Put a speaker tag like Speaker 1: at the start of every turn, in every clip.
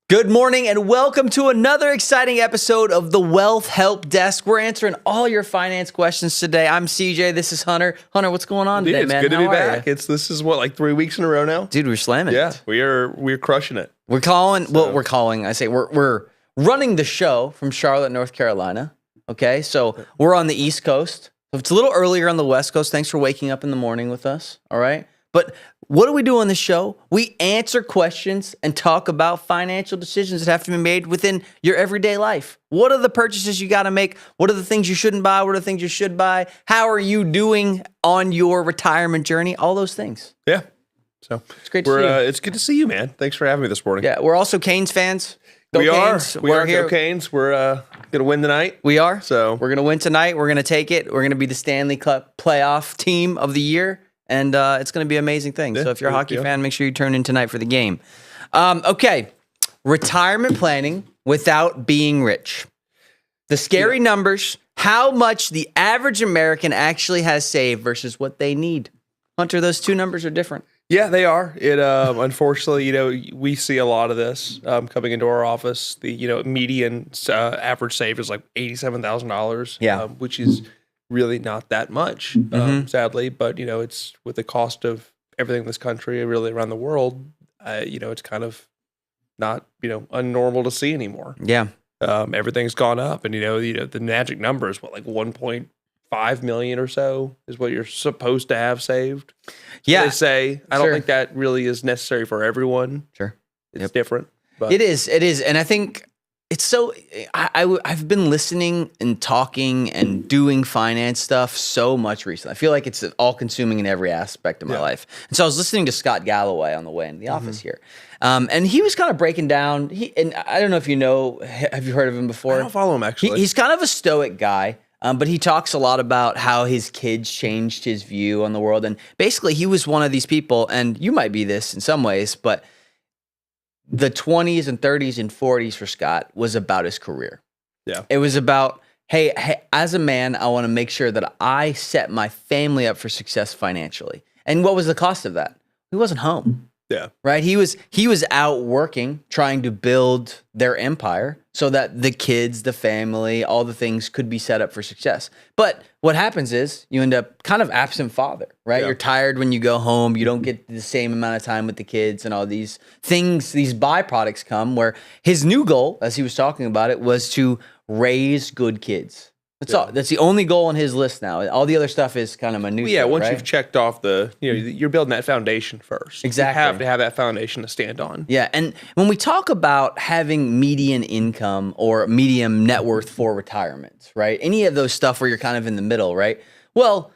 Speaker 1: Good morning and welcome to another exciting episode of the Wealth Help Desk. We're answering all your finance questions today. I'm CJ. This is Hunter. Hunter, what's going on today,
Speaker 2: it's
Speaker 1: man?
Speaker 2: Good to
Speaker 1: How
Speaker 2: be
Speaker 1: are
Speaker 2: back.
Speaker 1: ya?
Speaker 2: This is what, like 3 weeks in a row now?
Speaker 1: Dude, we're slamming
Speaker 2: Yeah,
Speaker 1: it.
Speaker 2: we're crushing it.
Speaker 1: We're running the show from Charlotte, North Carolina. Okay, so we're on the East Coast. So it's a little earlier on the West Coast. Thanks for waking up in the morning with us. All right. But what do we do on the show? We answer questions and talk about financial decisions that have to be made within your everyday life. What are the purchases you got to make? What are the things you shouldn't buy? What are the things you should buy? How are you doing on your retirement journey? All those things.
Speaker 2: Yeah. So
Speaker 1: it's great to see you.
Speaker 2: It's good to see you, man. Thanks for having me this morning.
Speaker 1: Yeah, we're also Canes fans. Go
Speaker 2: we
Speaker 1: Canes.
Speaker 2: are. We are
Speaker 1: here.
Speaker 2: Go Canes. We're gonna win tonight.
Speaker 1: We are.
Speaker 2: So
Speaker 1: we're gonna win tonight. We're gonna take it. We're gonna be the Stanley Cup playoff team of the year. And it's going to be an amazing thing.
Speaker 2: Yeah,
Speaker 1: so if you're a hockey fan, make sure you tune in tonight for the game. Okay, retirement planning without being rich. The scary numbers, how much the average American actually has saved versus what they need. Hunter, those two numbers are different.
Speaker 2: Yeah, they are. It unfortunately, we see a lot of this coming into our office. The median average save is like $87,000.
Speaker 1: Yeah,
Speaker 2: which is really not that much, sadly, but it's with the cost of everything in this country, really around the world, it's kind of not unnormal to see anymore.
Speaker 1: Yeah,
Speaker 2: everything's gone up, and the magic number is what, like 1.5 million or so is what you're supposed to have saved.
Speaker 1: Yeah,
Speaker 2: they say. I don't think that really is necessary for everyone.
Speaker 1: Sure,
Speaker 2: it's different. But
Speaker 1: it is, and I think. It's so I've been listening and talking and doing finance stuff so much recently. I feel like it's all consuming in every aspect of my life. And so I was listening to Scott Galloway on the way in the office here. And he was kind of breaking down, and I don't know if you know, have you heard of him before?
Speaker 2: I don't follow him actually.
Speaker 1: He's kind of a stoic guy. But he talks a lot about how his kids changed his view on the world. And basically he was one of these people, and you might be this in some ways, but the 20s and 30s and 40s for Scott was about his career.
Speaker 2: Yeah.
Speaker 1: It was about, hey, as a man, I want to make sure that I set my family up for success financially. And what was the cost of that? He wasn't home.
Speaker 2: Yeah.
Speaker 1: Right? He was out working, trying to build their empire so that the kids, the family, all the things could be set up for success. But what happens is you end up kind of absent father, right?
Speaker 2: Yeah.
Speaker 1: You're tired when you go home. You don't get the same amount of time with the kids, and all these things, these byproducts come where his new goal, as he was talking about it, was to raise good kids. That's all. That's the only goal on his list now. All the other stuff is kind of minutiae.
Speaker 2: Yeah, once
Speaker 1: right?
Speaker 2: you've checked off you're building that foundation first.
Speaker 1: Exactly.
Speaker 2: You have to have that foundation to stand on.
Speaker 1: Yeah, and when we talk about having median income or medium net worth for retirement, right? Any of those stuff where you're kind of in the middle, right? Well,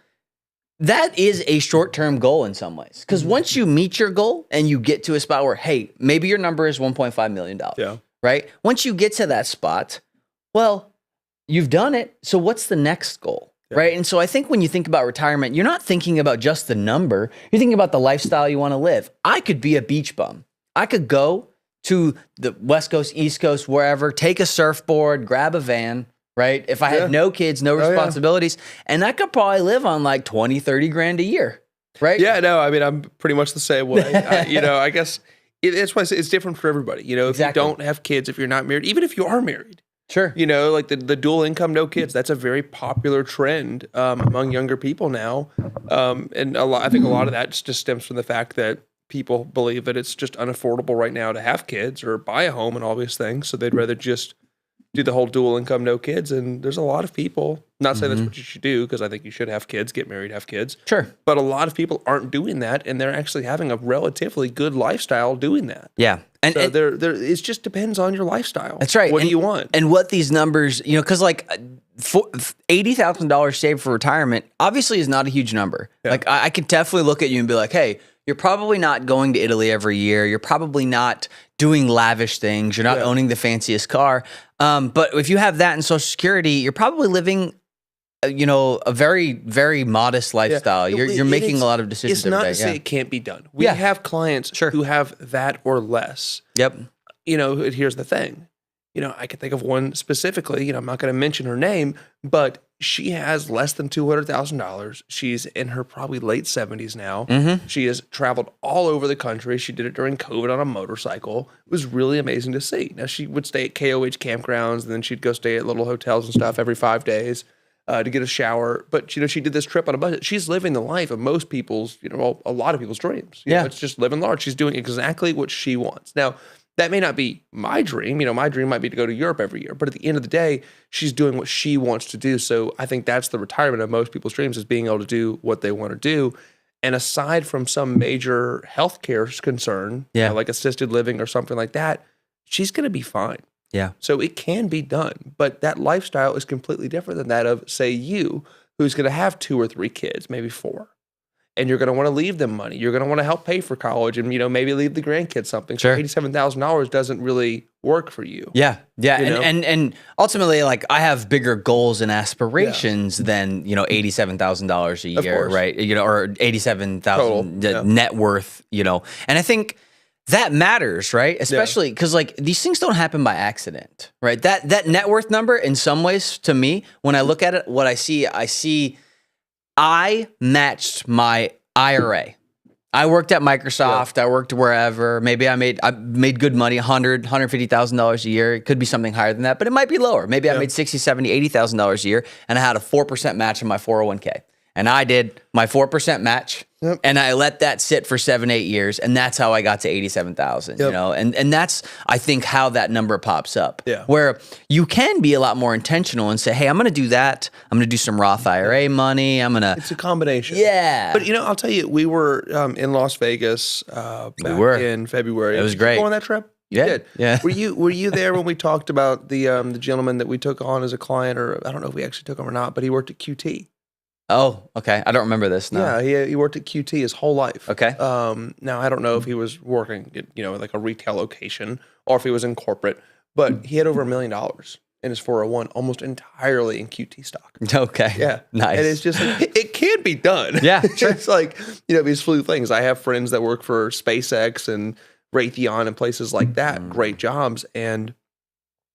Speaker 1: that is a short-term goal in some ways. Because once you meet your goal and you get to a spot where, hey, maybe your number is $1.5 million, right? Once you get to that spot, well, you've done it. So what's the next goal, right? And so I think when you think about retirement, you're not thinking about just the number. You're thinking about the lifestyle you want to live. I could be a beach bum. I could go to the West Coast, East Coast, wherever, take a surfboard, grab a van, right? If I had no kids, no responsibilities, and I could probably live on like 20, 30 grand a year, right?
Speaker 2: Yeah, no, I mean, I'm pretty much the same way. I guess that's why it's different for everybody. If you don't have kids, if you're not married, even if you are married,
Speaker 1: sure.
Speaker 2: Like the dual income, no kids. That's a very popular trend among younger people now. And I think a lot of that just stems from the fact that people believe that it's just unaffordable right now to have kids or buy a home and all these things. So they'd rather just do the whole dual income, no kids. And there's a lot of people, not saying that's what you should do, because I think you should have kids, get married, have kids.
Speaker 1: Sure.
Speaker 2: But a lot of people aren't doing that, and they're actually having a relatively good lifestyle doing that.
Speaker 1: Yeah.
Speaker 2: And so it just depends on your lifestyle.
Speaker 1: That's right.
Speaker 2: What do you want?
Speaker 1: And what these numbers, because like $80,000 saved for retirement obviously is not a huge number. Yeah. Like I could definitely look at you and be like, hey, you're probably not going to Italy every year. You're probably not doing lavish things. You're not owning the fanciest car. But if you have that in Social Security, you're probably living a very, very modest lifestyle.
Speaker 2: Yeah.
Speaker 1: You're making a lot of decisions
Speaker 2: every day.
Speaker 1: It's not
Speaker 2: to say it can't be done. We have clients who have that or less.
Speaker 1: Yep.
Speaker 2: Here's the thing. I can think of one specifically. I'm not going to mention her name, but she has less than $200,000. She's in her probably late 70s now. She has traveled all over the country. She did it during COVID on a motorcycle. It was really amazing to see. Now, she would stay at KOH campgrounds, and then she'd go stay at little hotels and stuff every 5 days to get a shower. But, she did this trip on a budget. She's living the life of most people's, a lot of people's dreams. You know, it's just living large. She's doing exactly what she wants. Now, that may not be my dream. My dream might be to go to Europe every year. But at the end of the day, she's doing what she wants to do. So I think that's the retirement of most people's dreams, is being able to do what they want to do. And aside from some major healthcare concern, like assisted living or something like that, she's going to be fine.
Speaker 1: Yeah.
Speaker 2: So it can be done. But that lifestyle is completely different than that of, say, you, who's going to have 2 or 3 kids, maybe 4. And you're going to want to leave them money. You're going to want to help pay for college and, maybe leave the grandkids something. So $87,000 doesn't really work for you.
Speaker 1: Yeah. Yeah. And ultimately, like, I have bigger goals and aspirations than, $87,000 a year, right? Or 87,000 net worth, And I think that matters, right? Especially because like these things don't happen by accident, right? That net worth number, in some ways, to me, when I look at it, what I see I matched my IRA. I worked at Microsoft. I worked wherever. Maybe I made good money, $150,000 a year. It could be something higher than that, but it might be lower. Maybe I made $60,000, $70,000, $80,000 a year, and I had a 4% match in my 401k. And I did my 4% match, and I let that sit for 7-8 years, and that's how I got to 87,000. And that's, I think, how that number pops up. Where you can be a lot more intentional and say, hey, I'm going to do that. I'm going to do some Roth IRA money. It's
Speaker 2: a combination.
Speaker 1: Yeah.
Speaker 2: But I'll tell you, we were in Las Vegas in February.
Speaker 1: It was great.
Speaker 2: Did you go on that trip?
Speaker 1: Yeah.
Speaker 2: Did.
Speaker 1: Yeah.
Speaker 2: Were you there when we talked about the gentleman that we took on as a client, or I don't know if we actually took him or not, but he worked at QT.
Speaker 1: Oh, okay. I don't remember this. No.
Speaker 2: Yeah, he worked at QT his whole life.
Speaker 1: Okay.
Speaker 2: Now, I don't know if he was working at, like a retail location or if he was in corporate, but he had over $1 million in his 401, almost entirely in QT stock.
Speaker 1: Okay.
Speaker 2: Yeah.
Speaker 1: Nice.
Speaker 2: And it's just like, it can be done.
Speaker 1: Yeah, sure.
Speaker 2: It's like, these flew things. I have friends that work for SpaceX and Raytheon and places like that. Great jobs. And,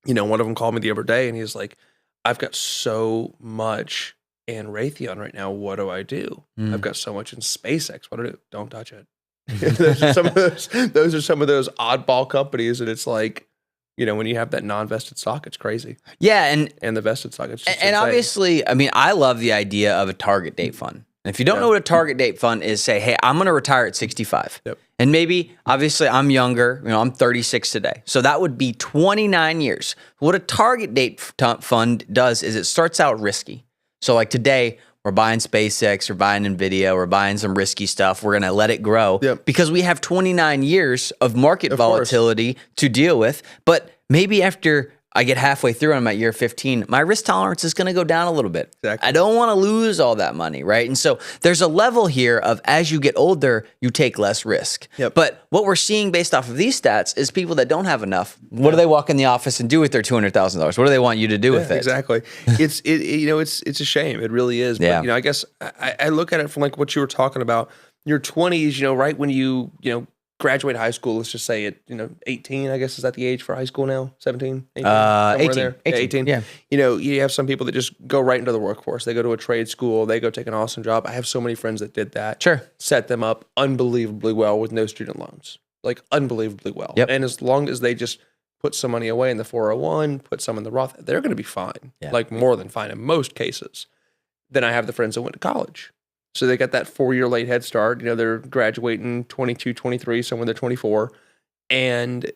Speaker 2: one of them called me the other day and he was like, I've got so much in Raytheon right now. What do I do? I've got so much in SpaceX. What do I do? Don't touch it. those are some of those oddball companies, and it's like, when you have that non-vested stock, it's crazy.
Speaker 1: Yeah,
Speaker 2: and the vested stock, it's just
Speaker 1: and
Speaker 2: insane.
Speaker 1: obviously, I mean, I love the idea of a target date fund. And if you don't know what a target date fund is, say, hey, I'm going to retire at 65. And maybe, obviously, I'm younger. I'm 36 today. So that would be 29 years. What a target date fund does is it starts out risky. So like today, we're buying SpaceX, we're buying NVIDIA, we're buying some risky stuff. We're going to let it grow because we have 29 years of market volatility to deal with. But maybe after I get halfway through and I'm at year 15, my risk tolerance is going to go down a little bit.
Speaker 2: Exactly.
Speaker 1: I don't want to lose all that money, right? And so there's a level here of as you get older, you take less risk. But what we're seeing based off of these stats is people that don't have enough, what do they walk in the office and do with their $200,000? What do they want you to do with it?
Speaker 2: Exactly. It's a shame. It really is. But, I guess I look at it from like what you were talking about, your 20s, right when you graduate high school, let's just say at 18, I guess, is that the age for high school now? 17? 18? 18.
Speaker 1: Yeah.
Speaker 2: You have some people that just go right into the workforce. They go to a trade school. They go take an awesome job. I have so many friends that did that.
Speaker 1: Sure.
Speaker 2: Set them up unbelievably well with no student loans. Like unbelievably well. And as long as they just put some money away in the 401, put some in the Roth, they're going to be fine. Like more than fine in most cases. Then I have the friends that went to college. So they got that 4-year late head start. They're graduating 22, 23, some when they're 24. And,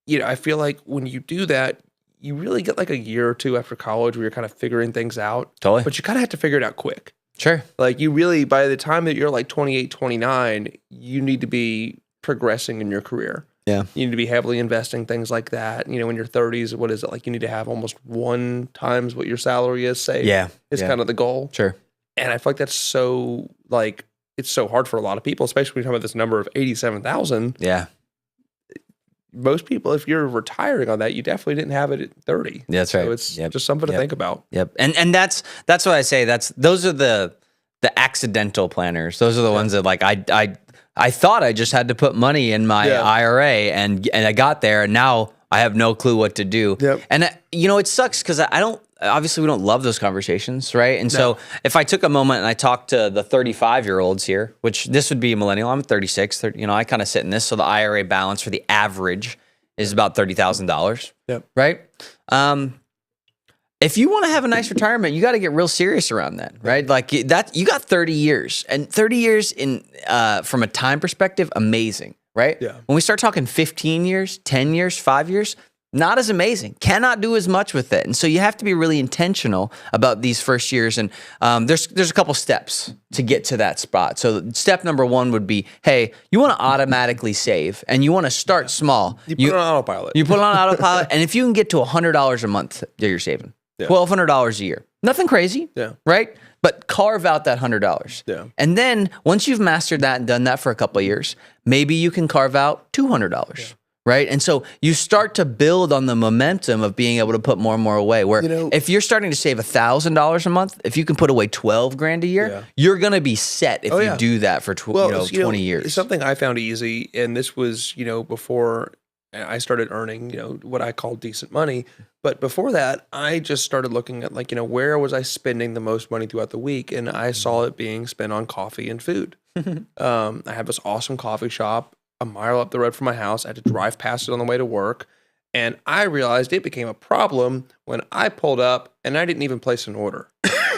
Speaker 2: I feel like when you do that, you really get like a year or two after college where you're kind of figuring things out.
Speaker 1: Totally.
Speaker 2: But you kind of have to figure it out quick.
Speaker 1: Sure.
Speaker 2: Like you really, by the time that you're like 28, 29, you need to be progressing in your career.
Speaker 1: Yeah.
Speaker 2: You need to be heavily investing, things like that. In your 30s, what is it? Like you need to have almost 1 times what your salary is, say. Is kind of the goal.
Speaker 1: Sure.
Speaker 2: And I feel like that's so, it's so hard for a lot of people, especially when you talk about this number of 87,000.
Speaker 1: Yeah.
Speaker 2: Most people, if you're retiring on that, you definitely didn't have it at 30.
Speaker 1: That's right.
Speaker 2: So it's just something to think about.
Speaker 1: And that's what I say. Those are the accidental planners. Those are the ones that like I thought I just had to put money in my IRA and I got there and now I have no clue what to do. And it sucks because obviously we don't love those conversations, right? And so if I took a moment and I talked to the 35-year-olds here, which this would be a millennial, I'm 36, I kind of sit in this. So the IRA balance for the average is about $30,000, right? If you want to have a nice retirement, you got to get real serious around that, right? Like that, you got 30 years, and 30 years in from a time perspective, amazing, right?
Speaker 2: Yeah.
Speaker 1: When we start talking 15 years, 10 years, 5 years, not as amazing. Cannot do as much with it, and so you have to be really intentional about these first years. And there's a couple steps to get to that spot. So step number one would be, hey, you want to automatically save, and you want to start small.
Speaker 2: You put it on autopilot.
Speaker 1: You put it on autopilot, and if you can get to $100 a month that you're saving. $1,200 a year. Nothing crazy, right? But carve out that $100.
Speaker 2: Yeah.
Speaker 1: And then once you've mastered that and done that for a couple of years, maybe you can carve out $200, right? And so you start to build on the momentum of being able to put more and more away. Where if you're starting to save $1,000 a month, if you can put away $12,000 a year, you're going to be set if you do that for 20 years.
Speaker 2: Something I found easy, and this was before I started earning what I call decent money. But before that, I just started looking at where was I spending the most money throughout the week, and I saw it being spent on coffee and food. I have this awesome coffee shop a mile up the road from my house. I had to drive past it on the way to work, and I realized it became a problem when I pulled up and I didn't even place an order.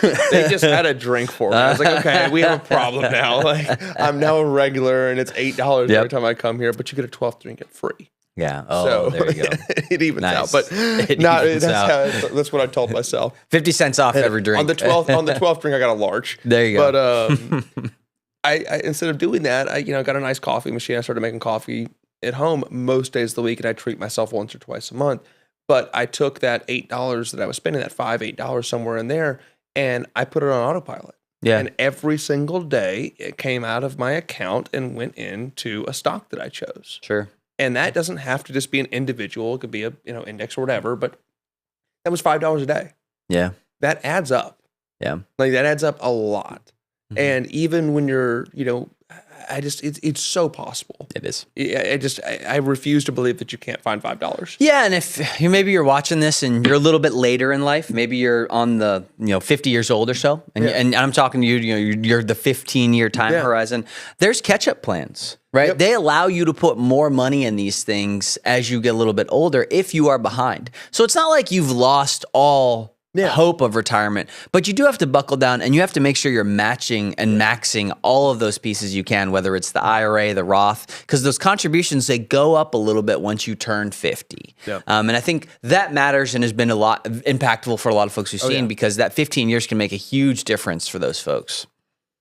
Speaker 2: They just had a drink for me. I was like, okay, we have a problem now. Like, I'm now a regular, and it's $8 every time I come here, but you get a 12th drink at free.
Speaker 1: Yeah. Oh, there you go.
Speaker 2: It evens out, but that's what I told myself.
Speaker 1: 50 cents off every drink.
Speaker 2: On the 12th drink, I got a large.
Speaker 1: There you
Speaker 2: go. But I instead of doing that, I got a nice coffee machine. I started making coffee at home most days of the week, and I treat myself once or twice a month. But I took that $8 that I was spending, that $8 somewhere in there, and I put it on autopilot.
Speaker 1: Yeah.
Speaker 2: And every single day, it came out of my account and went into a stock that I chose.
Speaker 1: Sure.
Speaker 2: And that doesn't have to just be an individual. It could be a index or whatever, but that was $5 a day.
Speaker 1: Yeah.
Speaker 2: That adds up.
Speaker 1: Yeah.
Speaker 2: Like that adds up a lot. Mm-hmm. And even when you're, it's so possible.
Speaker 1: It is.
Speaker 2: I refuse to believe that you can't find $5.
Speaker 1: Yeah, and if maybe you're watching this and you're a little bit later in life, maybe you're on the 50 years old or so, and I'm talking to you, you're the 15-year time horizon. There's catch-up plans, right?
Speaker 2: Yep.
Speaker 1: They allow you to put more money in these things as you get a little bit older if you are behind. So it's not like you've lost all hope of retirement, but you do have to buckle down, and you have to make sure you're matching and maxing all of those pieces you can, whether it's the IRA, the Roth, because those contributions, they go up a little bit once you turn 50.
Speaker 2: Yep.
Speaker 1: And I think that matters and has been a lot impactful for a lot of folks we've seen because that 15 years can make a huge difference for those folks.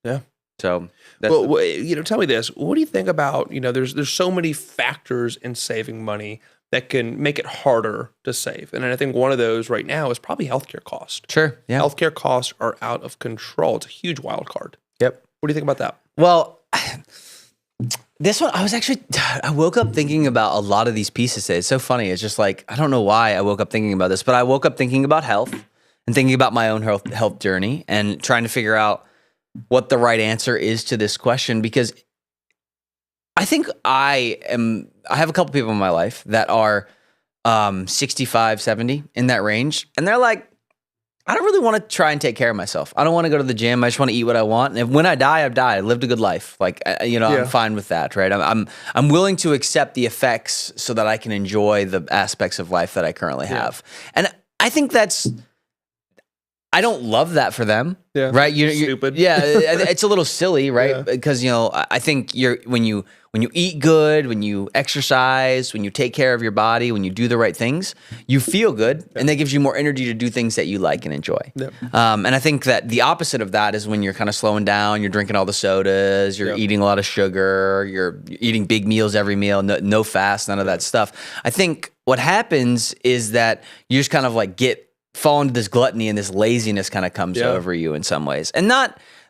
Speaker 2: Yeah.
Speaker 1: So,
Speaker 2: tell me this. What do you think about, there's so many factors in saving money that can make it harder to save. And I think one of those right now is probably healthcare cost.
Speaker 1: Sure. Yeah.
Speaker 2: Healthcare costs are out of control. It's a huge wild card.
Speaker 1: Yep.
Speaker 2: What do you think about that?
Speaker 1: Well, this one, I woke up thinking about a lot of these pieces today. It's so funny. It's just like, I don't know why I woke up thinking about this, but I woke up thinking about health and thinking about my own health journey and trying to figure out what the right answer is to this question, because I think I have a couple people in my life that are 65, 70 in that range. And they're like, I don't really want to try and take care of myself. I don't want to go to the gym. I just want to eat what I want. And when I die, I've died. I lived a good life. Like, I'm fine with that, right? I'm willing to accept the effects so that I can enjoy the aspects of life that I currently have. And I think I don't love that for them, right? You're
Speaker 2: stupid.
Speaker 1: Yeah, it's a little silly, right?
Speaker 2: Yeah.
Speaker 1: Because I think when you eat good, when you exercise, when you take care of your body, when you do the right things, you feel good, and that gives you more energy to do things that you like and enjoy.
Speaker 2: Yep.
Speaker 1: And I think that the opposite of that is when you're kind of slowing down, you're drinking all the sodas, you're eating a lot of sugar, you're eating big meals every meal, no fast, none of that stuff. I think what happens is that you just kind of like fall into this gluttony, and this laziness kind of comes over you in some ways. And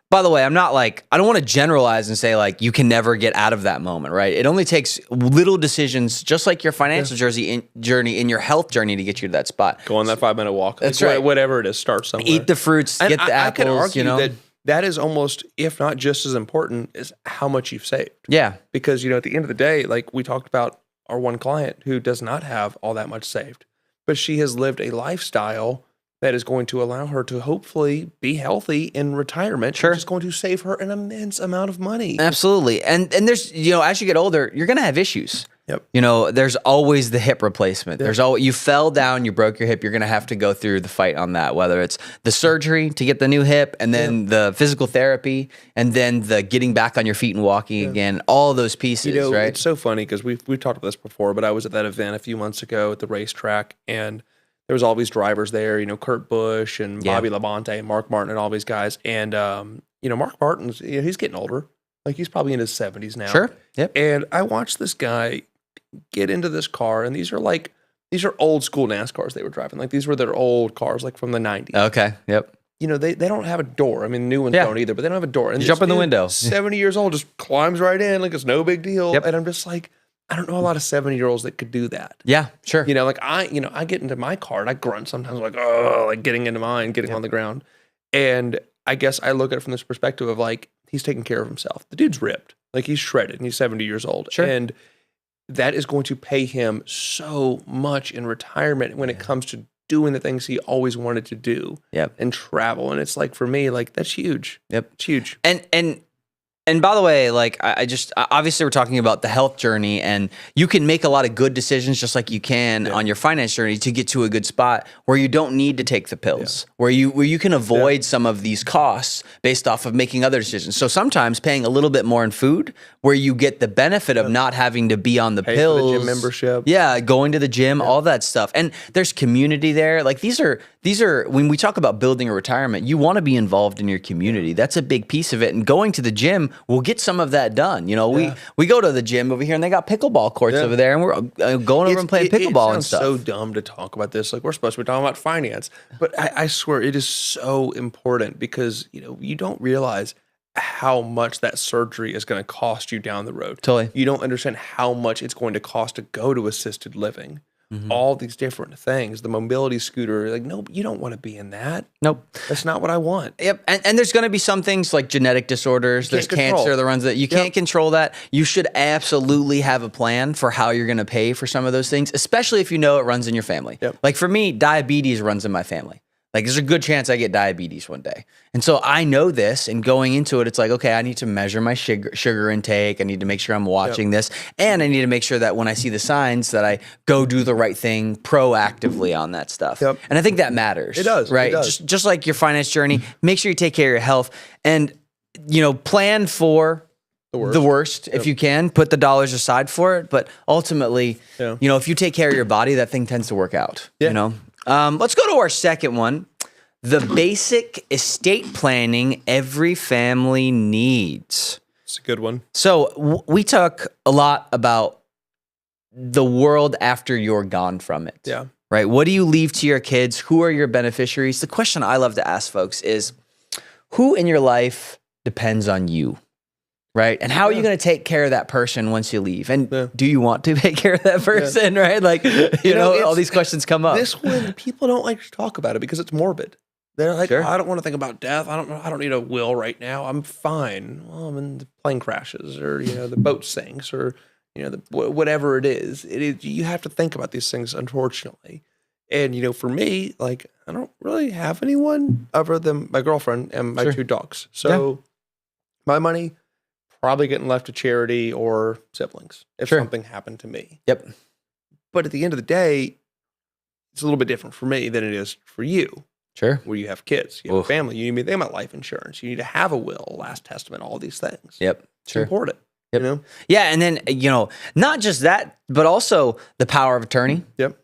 Speaker 1: by the way, I don't want to generalize and say like you can never get out of that moment, right? It only takes little decisions, just like your financial journey, in your health journey, to get you to that spot.
Speaker 2: Go on that 5-minute walk.
Speaker 1: That's right.
Speaker 2: Whatever it is, start somewhere.
Speaker 1: Eat the fruits, get the apples.
Speaker 2: I can argue that is almost, if not just as important, as how much you've saved.
Speaker 1: Yeah.
Speaker 2: Because, at the end of the day, like we talked about our one client who does not have all that much saved, but she has lived a lifestyle that is going to allow her to hopefully be healthy in retirement.
Speaker 1: Sure.
Speaker 2: Which is going to save her an immense amount of money.
Speaker 1: Absolutely. And there's, as you get older, you're going to have issues.
Speaker 2: Yep.
Speaker 1: There's always the hip replacement. There's always, you fell down, you broke your hip, you're going to have to go through the fight on that, whether it's the surgery to get the new hip and then the physical therapy and then the getting back on your feet and walking again, all those pieces, right?
Speaker 2: It's so funny because we've talked about this before, but I was at that event a few months ago at the racetrack, and there was all these drivers there, Kurt Busch and Bobby Labonte and Mark Martin and all these guys. And, Mark Martin's, he's getting older. Like, he's probably in his 70s now.
Speaker 1: Sure. Yep.
Speaker 2: And I watched this guy get into this car, and these are old school NASCARs they were driving. Like, these were their old cars, like from the 90s.
Speaker 1: Okay. Yep.
Speaker 2: They don't have a door. I mean, new ones don't either, but they don't have a door. And
Speaker 1: you jump in the window.
Speaker 2: 70 years old, just climbs right in like it's no big deal.
Speaker 1: Yep.
Speaker 2: And I'm just like, I don't know a lot of 70-year-olds that could do that.
Speaker 1: Yeah, sure.
Speaker 2: Like I get into my car and I grunt sometimes, like, oh, like getting into mine, getting on the ground. And I guess I look at it from this perspective of like, he's taking care of himself. The dude's ripped. Like, he's shredded and he's 70 years old.
Speaker 1: Sure.
Speaker 2: And that is going to pay him so much in retirement when it comes to doing the things he always wanted to do.
Speaker 1: Yep.
Speaker 2: And travel. And it's like, for me, like, that's huge.
Speaker 1: Yep.
Speaker 2: It's huge.
Speaker 1: And by the way, like, obviously we're talking about the health journey, and you can make a lot of good decisions just like you can on your finance journey to get to a good spot where you don't need to take the pills, where you can avoid some of these costs based off of making other decisions. So sometimes paying a little bit more in food where you get the benefit of not having to be on the pills.
Speaker 2: For the gym membership.
Speaker 1: Yeah, going to the gym, all that stuff. And there's community there. Like, these are when we talk about building a retirement, you want to be involved in your community. That's a big piece of it. And going to the gym will get some of that done. We go to the gym over here and they got pickleball courts over there, and we're going over and playing pickleball and stuff.
Speaker 2: It's so dumb to talk about this. Like, we're supposed to be talking about finance, but I swear it is so important because, you don't realize how much that surgery is going to cost you down the road.
Speaker 1: Totally.
Speaker 2: You don't understand how much it's going to cost to go to assisted living. All these different things, the mobility scooter, like, no, you don't want to be in that.
Speaker 1: Nope.
Speaker 2: That's not what I want.
Speaker 1: Yep. And there's going to be some things like genetic disorders. There's cancer, the ones that you can't control that. You should absolutely have a plan for how you're going to pay for some of those things, especially if you know it runs in your family.
Speaker 2: Yep.
Speaker 1: Like, for me, diabetes runs in my family. Like, there's a good chance I get diabetes one day. And so I know this, and going into it, it's like, okay, I need to measure my sugar intake. I need to make sure I'm watching this. And I need to make sure that when I see the signs that I go do the right thing proactively on that stuff.
Speaker 2: Yep.
Speaker 1: And I think that matters.
Speaker 2: It does.
Speaker 1: Right?
Speaker 2: It does.
Speaker 1: Just like your finance journey, make sure you take care of your health and, plan for the worst if you can. Put the dollars aside for it. But ultimately, if you take care of your body, that thing tends to work out. Let's go to our second one. The basic estate planning every family needs.
Speaker 2: It's a good one.
Speaker 1: So we talk a lot about the world after you're gone from it.
Speaker 2: Yeah.
Speaker 1: Right? What do you leave to your kids? Who are your beneficiaries? The question I love to ask folks is, who in your life depends on you? Right? And how are you going to take care of that person once you leave? And do you want to take care of that person? Right? Like, all these questions come up.
Speaker 2: This one, people don't like to talk about it because it's morbid. They're like,
Speaker 1: Sure.
Speaker 2: I don't want to think about death. I don't need a will right now. I'm fine. Well, the plane crashes, or the boat sinks, or whatever it is. You have to think about these things, unfortunately. And for me, like, I don't really have anyone other than my girlfriend and my two dogs. So my money probably getting left to charity or siblings if something happened to me.
Speaker 1: Yep.
Speaker 2: But at the end of the day, it's a little bit different for me than it is for you.
Speaker 1: Sure.
Speaker 2: Where you have kids, you have a family, you need to think about life insurance, you need to have a will, last testament, all these things.
Speaker 1: Yep.
Speaker 2: It's important.
Speaker 1: Yep. Yeah, and then not just that, but also the power of attorney.
Speaker 2: Yep.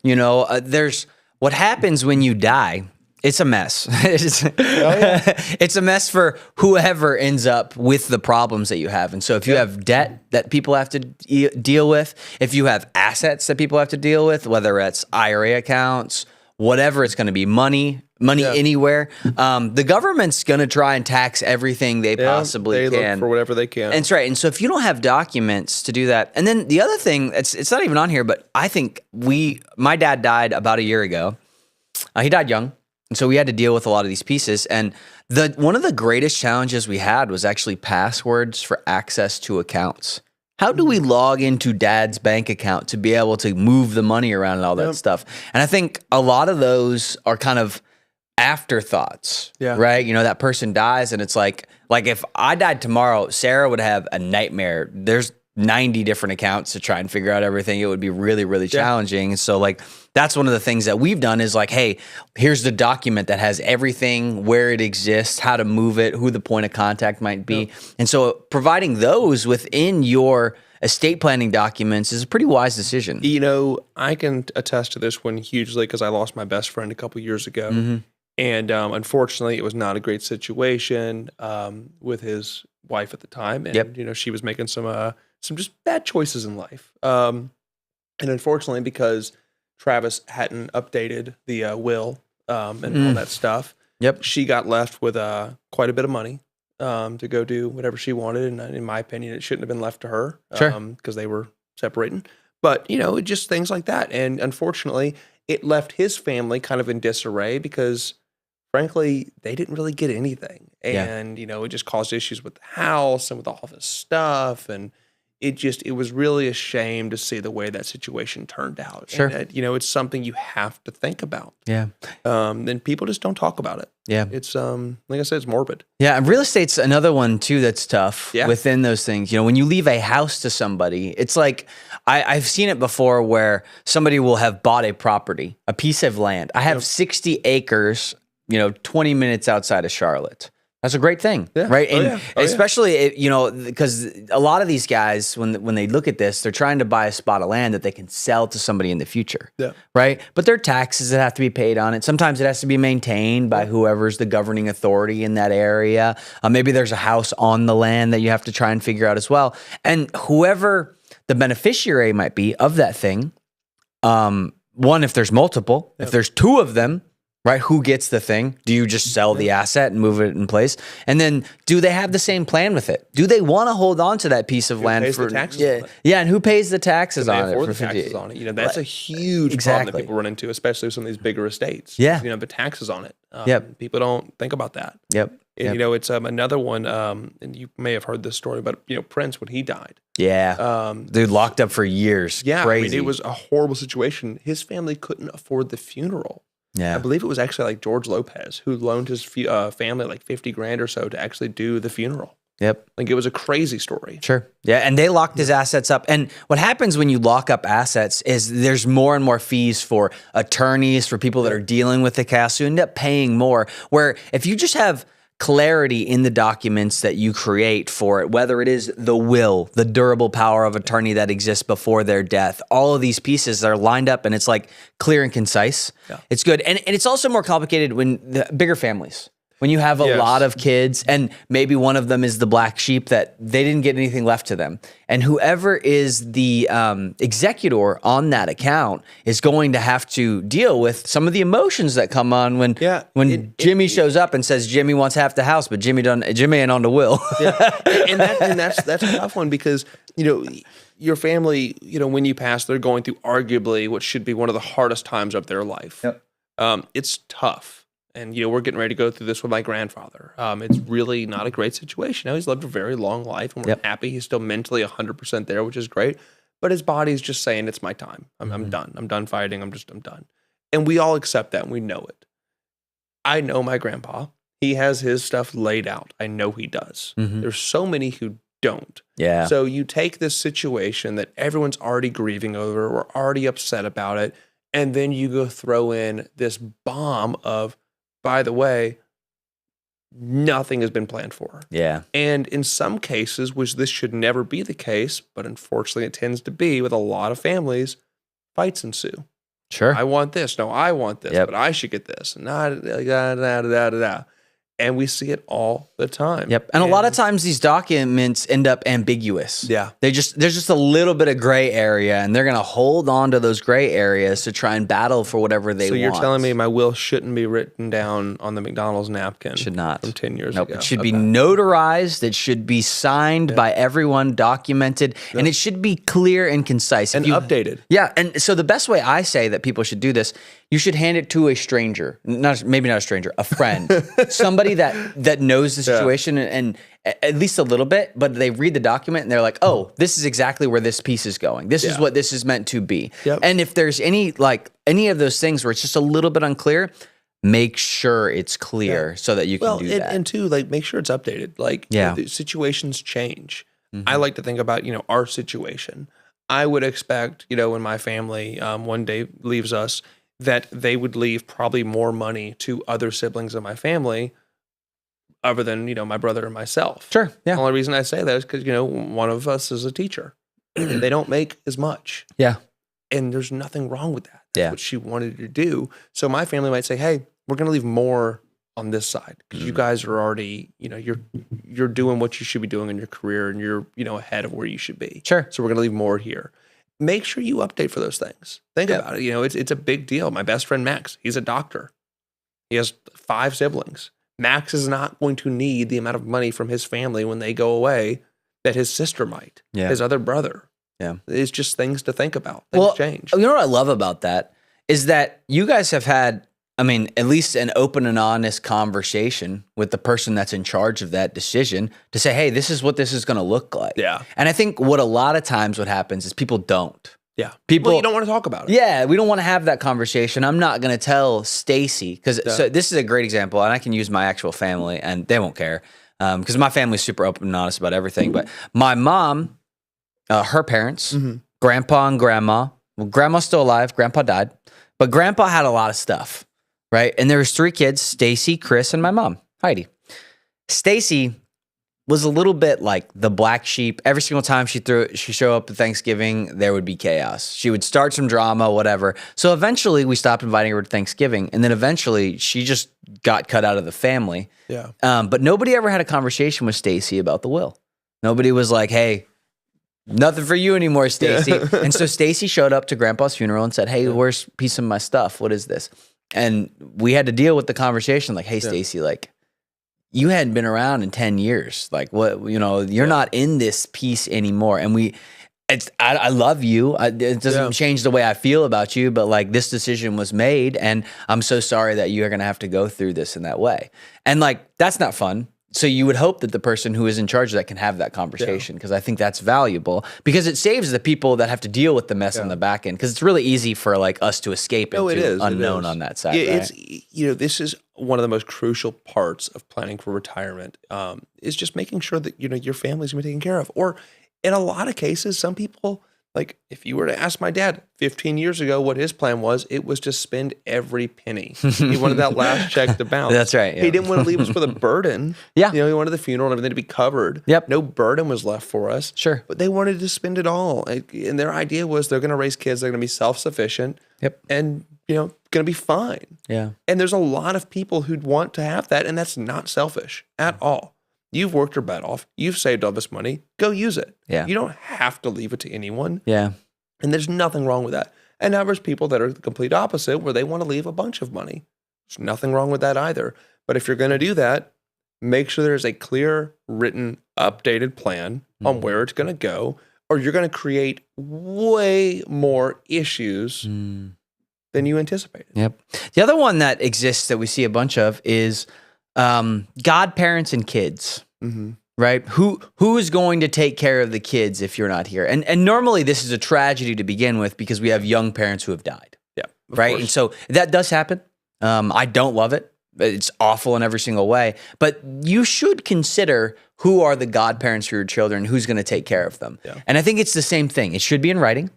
Speaker 1: There's what happens when you die. It's a mess. It's a mess for whoever ends up with the problems that you have. And so if you have debt that people have to deal with, if you have assets that people have to deal with, whether it's IRA accounts, whatever it's going to be, money anywhere, the government's going to try and tax everything they possibly can.
Speaker 2: Look for whatever they can.
Speaker 1: That's right. And so if you don't have documents to do that, and then the other thing, it's not even on here, but I think my dad died about a year ago. He died young. And so we had to deal with a lot of these pieces. And one of the greatest challenges we had was actually passwords for access to accounts. How do we log into dad's bank account to be able to move the money around and all that stuff? And I think a lot of those are kind of afterthoughts,
Speaker 2: Yeah.
Speaker 1: right? You know, that person dies and it's like if I died tomorrow, Sarah would have a nightmare. There's 90 different accounts to try and figure out everything. It would be really, really challenging. So like, that's one of the things that we've done is like, hey, here's the document that has everything, where it exists, how to move it, who the point of contact might be. And so providing those within your estate planning documents is a pretty wise decision.
Speaker 2: You know, I can attest to this one hugely because I lost my best friend a couple years ago. And unfortunately, it was not a great situation with his wife at the time. And, you know, she was making some just bad choices in life. And unfortunately, because Travis hadn't updated the will and all that stuff, she got left with quite a bit of money to go do whatever she wanted. And in my opinion, it shouldn't have been left to her because they were separating. But, you know, just things like that. And unfortunately, it left his family kind of in disarray because, frankly, they didn't really get anything. And, you know, it just caused issues with the house and with all of his stuff. And it was really a shame to see the way that situation turned out. And, you know, it's something you have to think about. Then people just don't talk about it. It's, like I said, it's morbid.
Speaker 1: And real estate's another one too that's tough within those things. You know, when you leave a house to somebody, it's like, I've seen it before where somebody will have bought a property, a piece of land. I have 60 acres, you know, 20 minutes outside of Charlotte. That's a great thing, right? And especially, you know, because a lot of these guys, when they look at this, they're trying to buy a spot of land that they can sell to somebody in the future, right? But there are taxes that have to be paid on it. Sometimes it has to be maintained by whoever's the governing authority in that area. Maybe there's a house on the land that you have to try and figure out as well. And whoever the beneficiary might be of that thing, one, if there's multiple, if there's two of them, right? Who gets the thing? Do you just sell the asset and move it in place? And then do they have the same plan with it? Do they want to hold on to that piece of land
Speaker 2: pays
Speaker 1: for
Speaker 2: the taxes on it?
Speaker 1: And who pays the taxes on it?
Speaker 2: For the taxes on it. You know, that's a huge problem that people run into, especially with some of these bigger estates. You know, the taxes on it. People don't think about that. And, you know, it's another one, and you may have heard this story, but, you know, Prince, when he died. Dude, locked up for years. Crazy. I mean, it was a horrible situation. His family couldn't afford the funeral. I believe it was actually like George Lopez who loaned his family like 50 grand or so to actually do the funeral. Like it was a crazy story.
Speaker 1: And they locked his assets up. And what happens when you lock up assets is there's more and more fees for attorneys, for people that are dealing with the case. So you end up paying more. Where if you just have clarity in the documents that you create for it, whether it is the will, the durable power of attorney that exists before their death, all of these pieces are lined up and it's like clear and concise. It's good. And it's also more complicated when the bigger families, when you have a lot of kids and maybe one of them is the black sheep that they didn't get anything left to them. And whoever is the executor on that account is going to have to deal with some of the emotions that come on when Jimmy shows up and says Jimmy wants half the house, but Jimmy ain't on the will.
Speaker 2: And that's a tough one because, you know, your family, you know, when you pass, they're going through arguably what should be one of the hardest times of their life. It's tough. And, you know, we're getting ready to go through this with my grandfather. It's really not a great situation. Now, he's lived a very long life, and we're happy he's still mentally 100% there, which is great. But his body's just saying, it's my time. I'm done. I'm done fighting. I'm done. And we all accept that, and we know it. I know my grandpa. He has his stuff laid out. I know he does. There's so many who don't. So you take this situation that everyone's already grieving over, or already upset about it, and then you go throw in this bomb of, by the way, nothing has been planned for. And in some cases, which this should never be the case, but unfortunately it tends to be with a lot of families, fights ensue. I want this. No, I want this, but I should get this. And we see it all the time.
Speaker 1: And a lot of times these documents end up ambiguous. There's just a little bit of gray area, and they're going to hold on to those gray areas to try and battle for whatever they want.
Speaker 2: So you're telling me my will shouldn't be written down on the McDonald's napkin?
Speaker 1: Should not.
Speaker 2: From 10 years ago.
Speaker 1: It should be notarized. It should be signed by everyone, documented, and it should be clear and concise.
Speaker 2: And updated.
Speaker 1: And so the best way I say that people should do this, you should hand it to a stranger, maybe not a stranger, a friend, somebody that knows the situation and at least a little bit, but they read the document and they're like, oh, this is exactly where this piece is going. This is what this is meant to be. And if there's any of those things where it's just a little bit unclear, make sure it's clear so that you can do that.
Speaker 2: And two, like make sure it's updated. Like the situations change. I like to think about, our situation. I would expect, when my family one day leaves us, that they would leave probably more money to other siblings of my family other than, my brother and myself.
Speaker 1: Sure. Yeah.
Speaker 2: The only reason I say that is because, one of us is a teacher. They don't make as much.
Speaker 1: Yeah.
Speaker 2: And there's nothing wrong with that. That's
Speaker 1: Yeah.
Speaker 2: what she wanted to do. So my family might say, hey, we're going to leave more on this side because you guys are already, you're doing what you should be doing in your career and you're, ahead of where you should be.
Speaker 1: Sure.
Speaker 2: So we're going to leave more here. Make sure you update for those things. Think about it. It's a big deal. My best friend, Max, he's a doctor. He has 5 siblings. Max is not going to need the amount of money from his family when they go away that his sister might, his other brother.
Speaker 1: Yeah.
Speaker 2: It's just things to think about. Things change.
Speaker 1: You know what I love about that is that you guys have had, at least an open and honest conversation with the person that's in charge of that decision to say, hey, this is what this is going to look like.
Speaker 2: Yeah.
Speaker 1: And I think what a lot of times what happens is people don't.
Speaker 2: Yeah.
Speaker 1: People,
Speaker 2: you don't want to talk about it.
Speaker 1: Yeah. We don't want to have that conversation. I'm not going to tell Stacy so this is a great example and I can use my actual family and they won't care because my family's super open and honest about everything. But my mom, her parents, grandpa and grandma, well, grandma's still alive. Grandpa died, but grandpa had a lot of stuff. Right. And there was 3 kids, Stacy, Chris, and my mom, Heidi. Stacy was a little bit like the black sheep. Every single time she showed up at Thanksgiving, there would be chaos. She would start some drama, whatever. So eventually we stopped inviting her to Thanksgiving. And then eventually she just got cut out of the family.
Speaker 2: Yeah.
Speaker 1: But nobody ever had a conversation with Stacy about the will. Nobody was like, hey, nothing for you anymore, Stacy. And so Stacy showed up to Grandpa's funeral and said, hey, where's a piece of my stuff? What is this? And we had to deal with the conversation like, hey, Stacy, like, you hadn't been around in 10 years. Like, what, you're not in this piece anymore. And I love you. It doesn't change the way I feel about you, but like this decision was made and I'm so sorry that you are going to have to go through this in that way. And like, that's not fun. So you would hope that the person who is in charge of that can have that conversation because I think that's valuable because it saves the people that have to deal with the mess on the back end because it's really easy for like us to escape into unknown on that side.
Speaker 2: Yeah,
Speaker 1: right?
Speaker 2: it's this is one of the most crucial parts of planning for retirement is just making sure that your family's gonna be taken care of. Or in a lot of cases, some people like if you were to ask my dad 15 years ago what his plan was, it was to spend every penny. He wanted that last check to bounce.
Speaker 1: That's right. Yeah.
Speaker 2: He didn't want to leave us with a burden.
Speaker 1: Yeah.
Speaker 2: He wanted the funeral and everything to be covered.
Speaker 1: Yep.
Speaker 2: No burden was left for us.
Speaker 1: Sure.
Speaker 2: But they wanted to spend it all. And their idea was they're going to raise kids, they're going to be self-sufficient.
Speaker 1: Yep.
Speaker 2: And, going to be fine.
Speaker 1: Yeah.
Speaker 2: And there's a lot of people who'd want to have that, and that's not selfish at all. You've worked your butt off. You've saved all this money. Go use it.
Speaker 1: Yeah.
Speaker 2: You don't have to leave it to anyone.
Speaker 1: Yeah.
Speaker 2: And there's nothing wrong with that. And now there's people that are the complete opposite where they want to leave a bunch of money. There's nothing wrong with that either. But if you're going to do that, make sure there's a clear, written, updated plan on where it's going to go, or you're going to create way more issues than you anticipated.
Speaker 1: Yep. The other one that exists that we see a bunch of is godparents and kids, right? Who is going to take care of the kids if you're not here? And normally this is a tragedy to begin with because we have young parents who have died.
Speaker 2: Yeah.
Speaker 1: Right.
Speaker 2: Course.
Speaker 1: And so that does happen. I don't love it. It's awful in every single way, but you should consider who are the godparents for your children, who's going to take care of them.
Speaker 2: Yeah.
Speaker 1: And I think it's the same thing. It should be in writing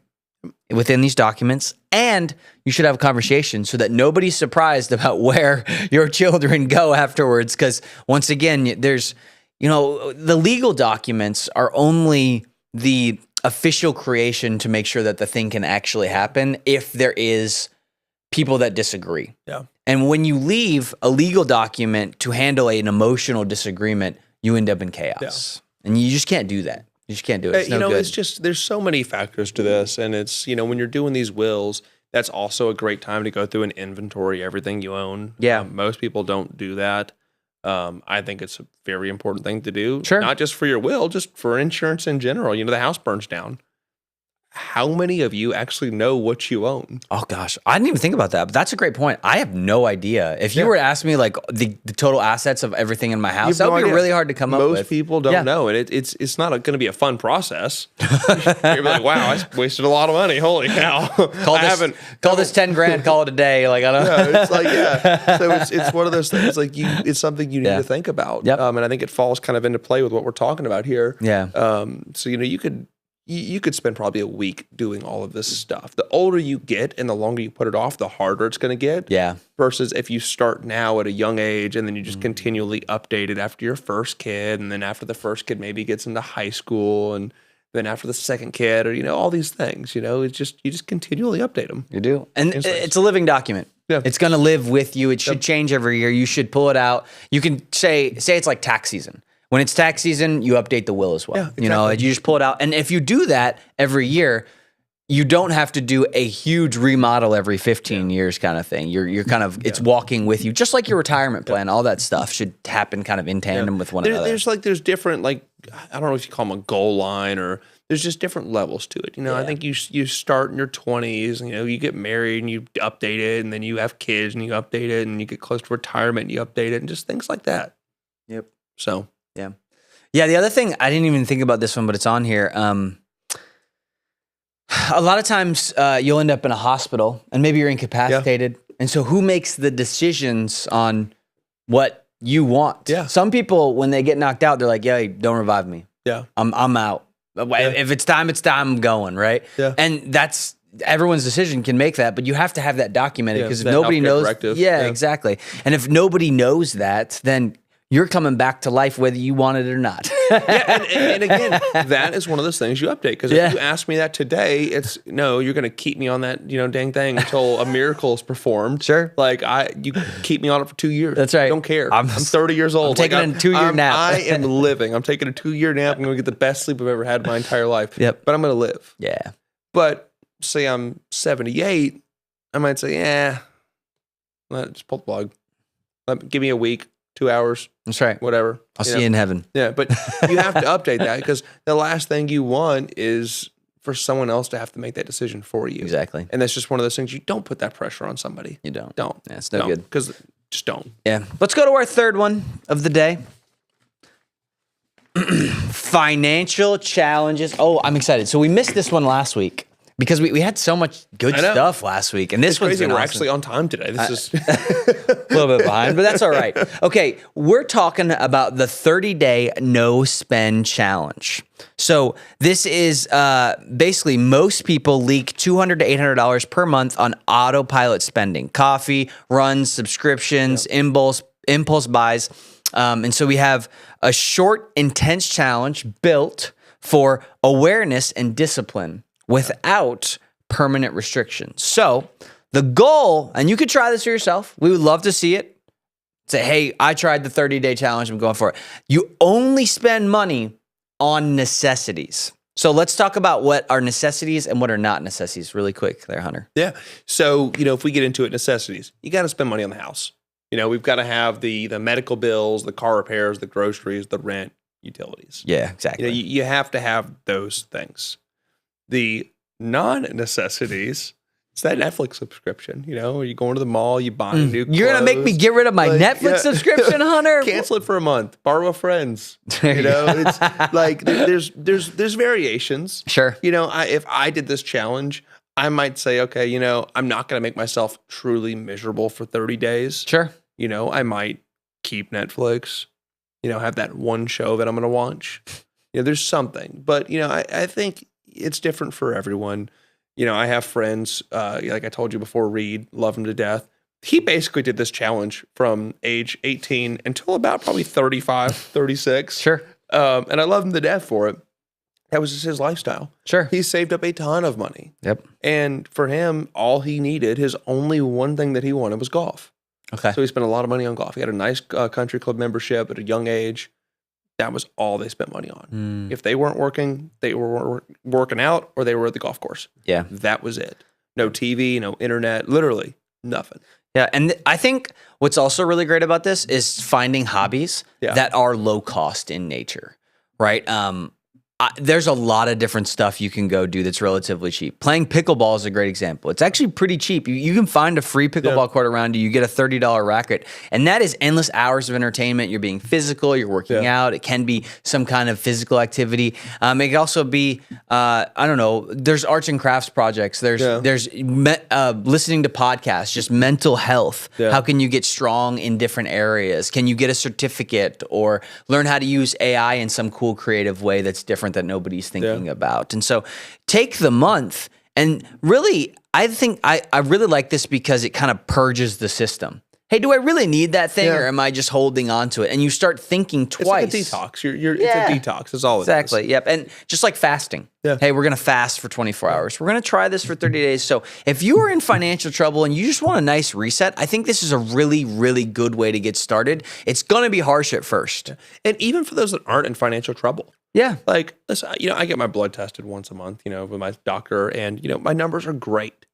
Speaker 1: within these documents, and you should have a conversation so that nobody's surprised about where your children go afterwards. Because once again, there's, the legal documents are only the official creation to make sure that the thing can actually happen if there is people that disagree.
Speaker 2: Yeah.
Speaker 1: And when you leave a legal document to handle an emotional disagreement, you end up in chaos. Yeah. And you just can't do that. You just can't do it. It's no good.
Speaker 2: It's just, there's so many factors to this. And it's, when you're doing these wills, that's also a great time to go through and inventory everything you own.
Speaker 1: Yeah.
Speaker 2: Most people don't do that. I think it's a very important thing to do.
Speaker 1: Sure.
Speaker 2: Not just for your will, just for insurance in general. The house burns down. how many of you actually know what you own?
Speaker 1: Oh gosh, I didn't even think about that. But that's a great point. I have no idea. If you were to ask me like the total assets of everything in my house, that would be really hard to come up with.
Speaker 2: Most people don't know, and it's not going to be a fun process. You're like, wow, I wasted a lot of money. Holy cow!
Speaker 1: Call this 10 grand. Call it a day. Like I don't.
Speaker 2: Yeah, it's like So it's one of those things. Like it's something you need to think about.
Speaker 1: Yep.
Speaker 2: And I think it falls kind of into play with what we're talking about here.
Speaker 1: Yeah.
Speaker 2: So you could spend probably a week doing all of this stuff. The older you get and the longer you put it off, the harder it's going to get.
Speaker 1: Yeah.
Speaker 2: Versus if you start now at a young age and then you just continually update it after your first kid, and then after the first kid maybe gets into high school, and then after the second kid, or all these things. You just continually update them.
Speaker 1: You do, and it's a living document.
Speaker 2: Yeah.
Speaker 1: It's going to live with you. It should change every year. You should pull it out. You can say it's like tax season. When it's tax season, you update the will as well.
Speaker 2: Yeah, exactly.
Speaker 1: You just pull it out. And if you do that every year, you don't have to do a huge remodel every 15 years kind of thing. You're kind of, it's walking with you, just like your retirement plan. All that stuff should happen kind of in tandem with one another.
Speaker 2: There's different, like, I don't know if you call them a goal line, or there's just different levels to it. I think you start in your 20s, you get married and you update it, and then you have kids and you update it, and you get close to retirement and you update it, and just things like that.
Speaker 1: Yep.
Speaker 2: So.
Speaker 1: Yeah. The other thing, I didn't even think about this one, but it's on here. A lot of times you'll end up in a hospital and maybe you're incapacitated. Yeah. And so who makes the decisions on what you want?
Speaker 2: Yeah.
Speaker 1: Some people, when they get knocked out, they're like, yeah, don't revive me.
Speaker 2: Yeah.
Speaker 1: I'm out. Yeah. If it's time, I'm going, right?
Speaker 2: Yeah.
Speaker 1: And that's everyone's decision can make that, but you have to have that documented, because if nobody knows, exactly. And if nobody knows that, then you're coming back to life whether you want it or not.
Speaker 2: And again, that is one of those things you update. Because if you ask me that today, it's no, you're going to keep me on that dang thing until a miracle is performed.
Speaker 1: Sure.
Speaker 2: Like you keep me on it for 2 years.
Speaker 1: That's right.
Speaker 2: I don't care. I'm 30 years old.
Speaker 1: I'm taking a 2-year nap.
Speaker 2: I am living. I'm taking a 2-year nap. I'm going to get the best sleep I've ever had in my entire life.
Speaker 1: Yep.
Speaker 2: But I'm going to live.
Speaker 1: Yeah.
Speaker 2: But say I'm 78, I might say, just pull the plug. Give me a week. 2 hours.
Speaker 1: That's right.
Speaker 2: Whatever.
Speaker 1: I'll see you in heaven.
Speaker 2: Yeah, but you have to update that, because the last thing you want is for someone else to have to make that decision for you.
Speaker 1: Exactly.
Speaker 2: And that's just one of those things. You don't put that pressure on somebody.
Speaker 1: You don't.
Speaker 2: Don't.
Speaker 1: Yeah, it's no good.
Speaker 2: Because just don't.
Speaker 1: Yeah. Let's go to our third one of the day. Financial challenges. Oh, I'm excited. So we missed this one last week, because we had so much good stuff last week. And this one's
Speaker 2: crazy. We're
Speaker 1: awesome.
Speaker 2: actually on time today. This is
Speaker 1: a little bit behind, but that's all right. Okay, we're talking about the 30-day no spend challenge. So this is basically most people leak $200 to $800 per month on autopilot spending, coffee, runs, subscriptions, impulse buys. And so we have a short, intense challenge built for awareness and discipline without permanent restrictions. So the goal, and you could try this for yourself. We would love to see it. Say, hey, I tried the 30-day challenge. I'm going for it. You only spend money on necessities. So let's talk about what are necessities and what are not necessities really quick there, Hunter.
Speaker 2: Yeah. So, if we get into it, necessities, you got to spend money on the house. We've got to have the medical bills, the car repairs, the groceries, the rent, utilities.
Speaker 1: Yeah, exactly.
Speaker 2: You have to have those things. The non-necessities, it's that Netflix subscription. You go into the mall, you buy new clothes.
Speaker 1: You're going to make me get rid of my Netflix subscription, Hunter?
Speaker 2: Cancel it for a month. Borrow a friend's. It's like there's variations.
Speaker 1: Sure.
Speaker 2: If I did this challenge, I might say, okay, I'm not going to make myself truly miserable for 30 days.
Speaker 1: Sure.
Speaker 2: I might keep Netflix, have that one show that I'm going to watch. There's something. But, I think it's different for everyone. I have friends, like I told you before, Reed, love him to death. He basically did this challenge from age 18 until about probably 35, 36.
Speaker 1: Sure.
Speaker 2: And I love him to death for it. That was just his lifestyle.
Speaker 1: Sure.
Speaker 2: He saved up a ton of money.
Speaker 1: Yep.
Speaker 2: And for him, all he needed, his only one thing that he wanted was golf.
Speaker 1: Okay.
Speaker 2: So he spent a lot of money on golf. He had a nice country club membership at a young age. That was all they spent money on. If they weren't working, they were working out, or they were at the golf course.
Speaker 1: Yeah.
Speaker 2: That was it. No TV, no internet, literally nothing.
Speaker 1: Yeah, and I think what's also really great about this is finding hobbies that are low cost in nature, right? there's a lot of different stuff you can go do that's relatively cheap. Playing pickleball is a great example. It's actually pretty cheap. You can find a free pickleball court around you. You get a $30 racket, and that is endless hours of entertainment. You're being physical. You're working out. It can be some kind of physical activity. It can also be, I don't know, there's arts and crafts projects. There's listening to podcasts, just mental health. Yeah. How can you get strong in different areas? Can you get a certificate or learn how to use AI in some cool creative way that's different that nobody's thinking about? And so take the month, and really, I think I really like this because it kind of purges the system. Hey, do I really need that thing, or am I just holding on to it? And you start thinking twice.
Speaker 2: It's like a detox. It's a detox. That's all it is.
Speaker 1: Exactly. Yep. And just like fasting. Yeah. Hey, we're going to fast for 24 hours. We're going to try this for 30 days. So if you are in financial trouble and you just want a nice reset, I think this is a really, really good way to get started. It's going to be harsh at first.
Speaker 2: And even for those that aren't in financial trouble.
Speaker 1: Yeah.
Speaker 2: Like, listen, I get my blood tested once a month, with my doctor, and, my numbers are great.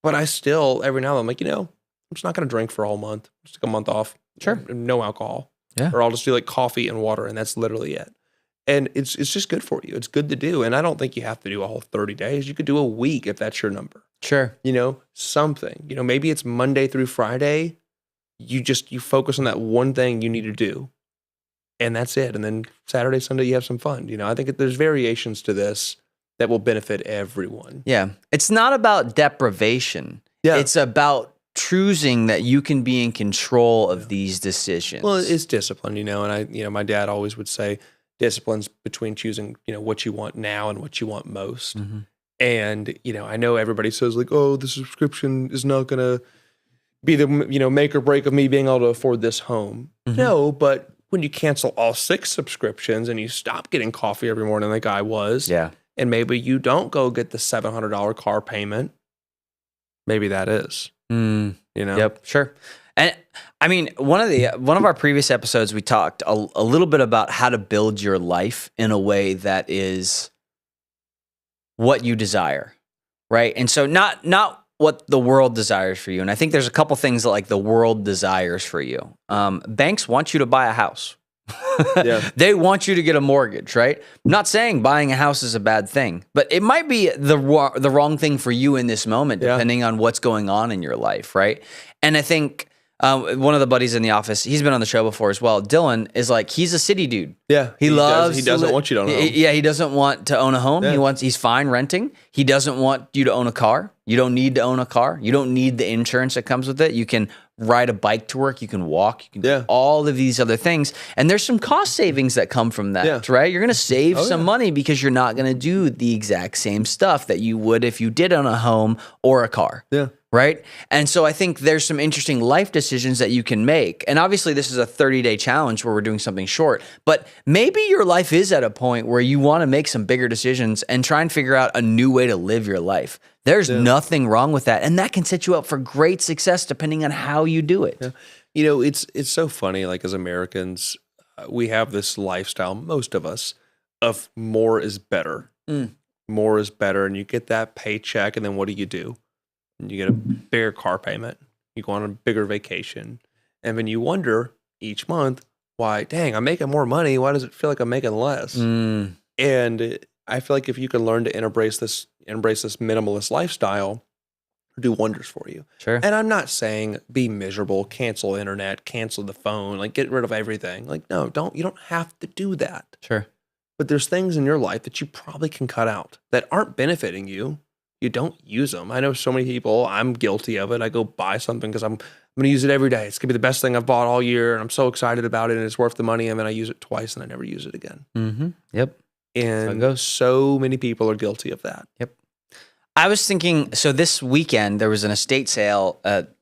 Speaker 2: But I still, every now and then, I'm like, I'm just not going to drink for a whole month. Just take a month off.
Speaker 1: Sure.
Speaker 2: No alcohol.
Speaker 1: Yeah.
Speaker 2: Or I'll just do like coffee and water, and that's literally it. And it's just good for you. It's good to do. And I don't think you have to do a whole 30 days. You could do a week if that's your number.
Speaker 1: Sure.
Speaker 2: Something. Maybe it's Monday through Friday. You focus on that one thing you need to do. And that's it. And then Saturday, Sunday, you have some fun. I think there's variations to this that will benefit everyone.
Speaker 1: Yeah. It's not about deprivation. Yeah. It's about choosing that you can be in control of these decisions.
Speaker 2: Well, it's discipline, and my dad always would say discipline's between choosing, what you want now and what you want most. Mm-hmm. And, I know everybody says like, oh, the subscription is not going to be the, make or break of me being able to afford this home. Mm-hmm. No, but when you cancel all 6 subscriptions and you stop getting coffee every morning like I was, and maybe you don't go get the $700 car payment, maybe that is.
Speaker 1: Yep, sure. And I mean, one of our previous episodes, we talked a little bit about how to build your life in a way that is what you desire, right? And so not what the world desires for you. And I think there's a couple things that like the world desires for you. Banks want you to buy a house. They want you to get a mortgage, right? I'm not saying buying a house is a bad thing, but it might be the wrong thing for you in this moment, depending on what's going on in your life, right? And I think one of the buddies in the office, he's been on the show before as well. Dylan is like, he's a city dude.
Speaker 2: Yeah,
Speaker 1: he
Speaker 2: doesn't want you to own a home.
Speaker 1: Yeah, he doesn't want to own a home. Yeah. He's fine renting. He doesn't want you to own a car. You don't need to own a car. You don't need the insurance that comes with it. You can ride a bike to work. You can walk. You can do all of these other things. And there's some cost savings that come from that, right? You're going to save some money because you're not going to do the exact same stuff that you would if you did own a home or a car. Yeah. Right? And so I think there's some interesting life decisions that you can make. And obviously this is a 30-day challenge where we're doing something short, but maybe your life is at a point where you want to make some bigger decisions and try and figure out a new way to live your life. There's nothing wrong with that. And that can set you up for great success depending on how you do it.
Speaker 2: Yeah. It's so funny, like as Americans, we have this lifestyle, most of us, of more is better. More is better. And you get that paycheck, and then what do? You get a bigger car payment. You go on a bigger vacation. And then you wonder each month, why, dang, I'm making more money. Why does it feel like I'm making less? And I feel like if you can learn to embrace this minimalist lifestyle, do wonders for you.
Speaker 1: Sure.
Speaker 2: And I'm not saying be miserable, cancel internet, cancel the phone, like get rid of everything. Like, no, you don't have to do that.
Speaker 1: Sure.
Speaker 2: But there's things in your life that you probably can cut out that aren't benefiting you. You don't use them. I know so many people, I'm guilty of it. I go buy something because I'm going to use it every day. It's going to be the best thing I've bought all year, and I'm so excited about it, and it's worth the money, and then I use it twice, and I never use it again.
Speaker 1: Mm-hmm. Yep.
Speaker 2: And so many people are guilty of that.
Speaker 1: Yep. I was thinking, so this weekend, there was an estate sale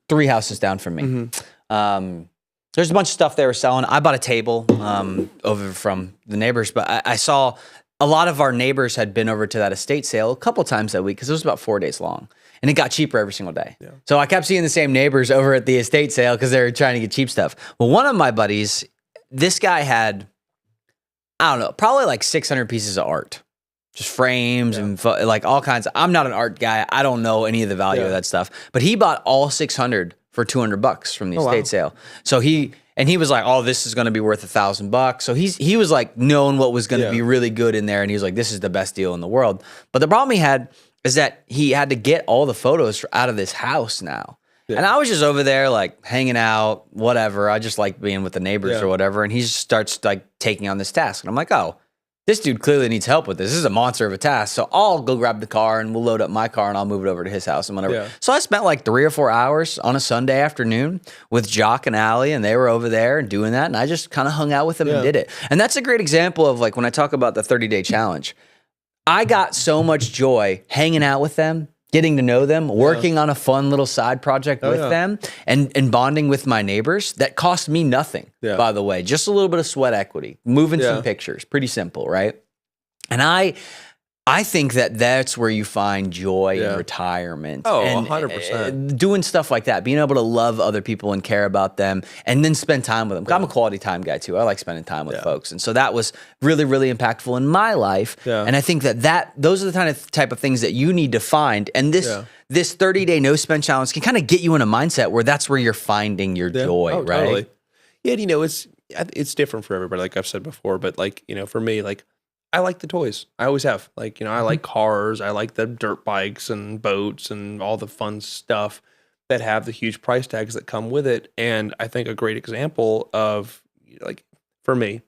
Speaker 1: 3 houses down from me. Mm-hmm. There's a bunch of stuff they were selling. I bought a table over from the neighbors, but I saw a lot of our neighbors had been over to that estate sale a couple times that week because it was about 4 days long. And it got cheaper every single day. Yeah. So I kept seeing the same neighbors over at the estate sale because they were trying to get cheap stuff. Well, one of my buddies, this guy had, I don't know, probably like 600 pieces of art. Just frames and like all kinds of, I'm not an art guy. I don't know any of the value of that stuff. But he bought all 600 for $200 from the estate sale. So he And he was like, "Oh, this is going to be worth $1,000." So he was like knowing what was going to be really good in there, and he was like, "This is the best deal in the world." But the problem he had is that he had to get all the photos out of this house now. Yeah. And I was just over there like hanging out, whatever. I just like being with the neighbors or whatever. And he just starts like taking on this task, and I'm like, "Oh, this dude clearly needs help with this. This is a monster of a task." So I'll go grab the car and we'll load up my car and I'll move it over to his house and whatever. Yeah. So I spent like 3 or 4 hours on a Sunday afternoon with Jock and Allie, and they were over there and doing that. And I just kind of hung out with them and did it. And that's a great example of like when I talk about the 30-day challenge, I got so much joy hanging out with them, getting to know them, working on a fun little side project with them, and bonding with my neighbors. That cost me nothing, by the way. Just a little bit of sweat equity, moving some pictures. Pretty simple, right? And I think that that's where you find joy in retirement.
Speaker 2: Oh,
Speaker 1: and
Speaker 2: 100%.
Speaker 1: Doing stuff like that, being able to love other people and care about them, and then spend time with them. I'm a quality time guy too. I like spending time with folks. And so that was really, really impactful in my life. Yeah. And I think that those are the type of things that you need to find. And this 30-day no spend challenge can kind of get you in a mindset where that's where you're finding your joy, right? Totally.
Speaker 2: Yeah, you know, it's different for everybody, like I've said before, but like, you know, for me, like, I like the toys. I always have. Like, you know, I like cars. I like the dirt bikes and boats and all the fun stuff that have the huge price tags that come with it. And I think a great example of, like, for me,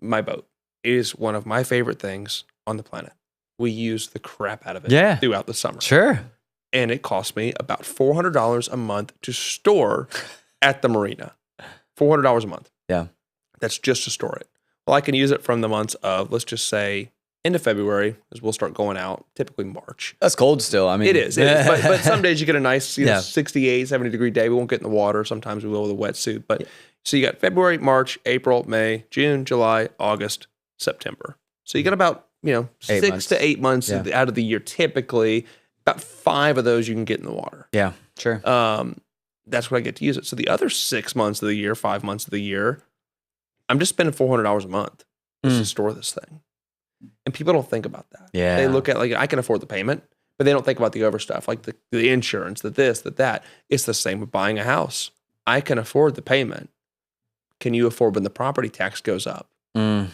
Speaker 2: my boat is one of my favorite things on the planet. We use the crap out of it throughout the summer.
Speaker 1: Sure.
Speaker 2: And it cost me about $400 a month to store at the marina. $400 a month.
Speaker 1: Yeah.
Speaker 2: That's just to store it. Well, I can use it from the months of, let's just say, end of February, as we'll start going out, typically March.
Speaker 1: That's cold still. I mean,
Speaker 2: it is. But some days you get a nice 68, 70-degree day. We won't get in the water. Sometimes we will with a wetsuit. But so you got February, March, April, May, June, July, August, September. So you got about 6 to 8 months out of the year. Typically, about 5 of those you can get in the water.
Speaker 1: Yeah, sure.
Speaker 2: That's what I get to use it. So the other 6 months of the year, 5 months of the year, I'm just spending $400 a month just to store this thing. And people don't think about that.
Speaker 1: Yeah.
Speaker 2: They look at, like, I can afford the payment, but they don't think about the other stuff, like the insurance, the this, that. It's the same with buying a house. I can afford the payment. Can you afford when the property tax goes up? And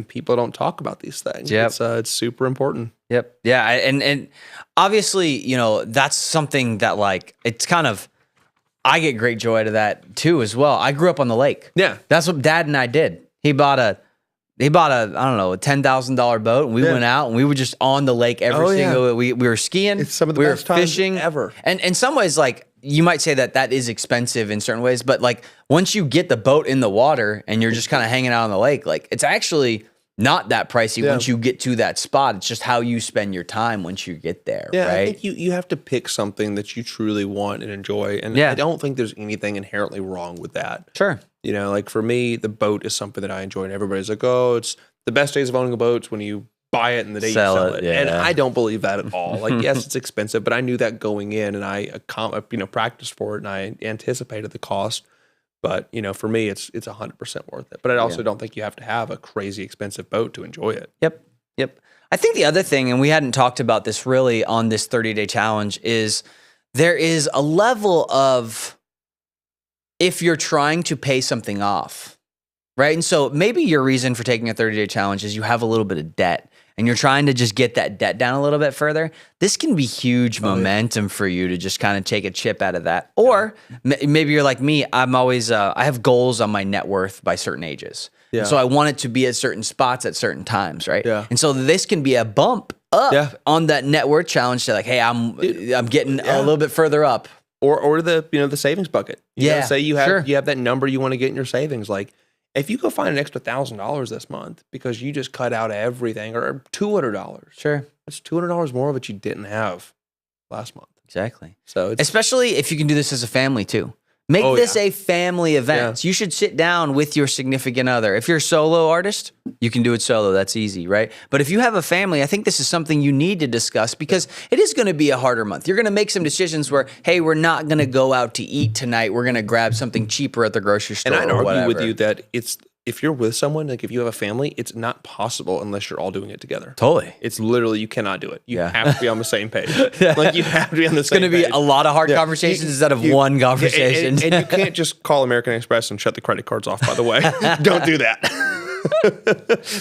Speaker 2: people don't talk about these things.
Speaker 1: Yep.
Speaker 2: It's super important.
Speaker 1: Yep. Yeah. And obviously, you know, that's something that, like, it's kind of, I get great joy out of that too as well. I grew up on the lake.
Speaker 2: Yeah.
Speaker 1: That's what Dad and I did. He bought a I don't know, a $10,000 boat, and we went out and we were just on the lake every single we were skiing.
Speaker 2: It's some of the
Speaker 1: we
Speaker 2: best
Speaker 1: were fishing
Speaker 2: times ever.
Speaker 1: And in some ways, like, you might say that is expensive in certain ways, but like once you get the boat in the water and you're just kind of hanging out on the lake, like it's actually not that pricey once you get to that spot. It's just how you spend your time once you get there, right?
Speaker 2: I think you have to pick something that you truly want and enjoy. And I don't think there's anything inherently wrong with that.
Speaker 1: Sure.
Speaker 2: You know, like for me, the boat is something that I enjoy. And everybody's like, oh, it's the best days of owning a boat's when you buy it and the day you sell it. And I don't believe that at all. Like, yes, it's expensive, but I knew that going in and I practiced for it and I anticipated the cost. But, you know, for me, it's 100% worth it. But I also don't think you have to have a crazy expensive boat to enjoy it.
Speaker 1: Yep. I think the other thing, and we hadn't talked about this really on this 30-day challenge, is there is a level of if you're trying to pay something off, right? And so maybe your reason for taking a 30-day challenge is you have a little bit of debt and you're trying to just get that debt down a little bit further. This can be huge momentum for you to just kind of take a chip out of that. Or maybe you're like me. I'm always, I have goals on my net worth by certain ages. Yeah. So I want it to be at certain spots at certain times, right? Yeah. And so this can be a bump up on that net worth challenge to like, hey, I'm getting a little bit further up.
Speaker 2: Or the savings bucket. You know, say you have that number you want to get in your savings. Like, if you go find an extra $1,000 this month because you just cut out everything, or $200, that's $200 more of it you didn't have last month.
Speaker 1: Exactly.
Speaker 2: So
Speaker 1: especially if you can do this as a family too. Make this a family event. You should sit down with your significant other. If you're a solo artist, you can do it solo. That's easy, right? But if you have a family, I think this is something you need to discuss because it is going to be a harder month. You're going to make some decisions where, hey, we're not going to go out to eat tonight. We're going to grab something cheaper at the grocery store.
Speaker 2: And I'd argue with you that if you're with someone, like if you have a family, it's not possible unless you're all doing it together.
Speaker 1: Totally.
Speaker 2: It's literally, you cannot do it. You
Speaker 1: Yeah.
Speaker 2: have to be on the same page. Like you have to be on the same page.
Speaker 1: It's going to be a lot of hard conversations instead of one conversation.
Speaker 2: And you can't just call American Express and shut the credit cards off, by the way. Don't do that.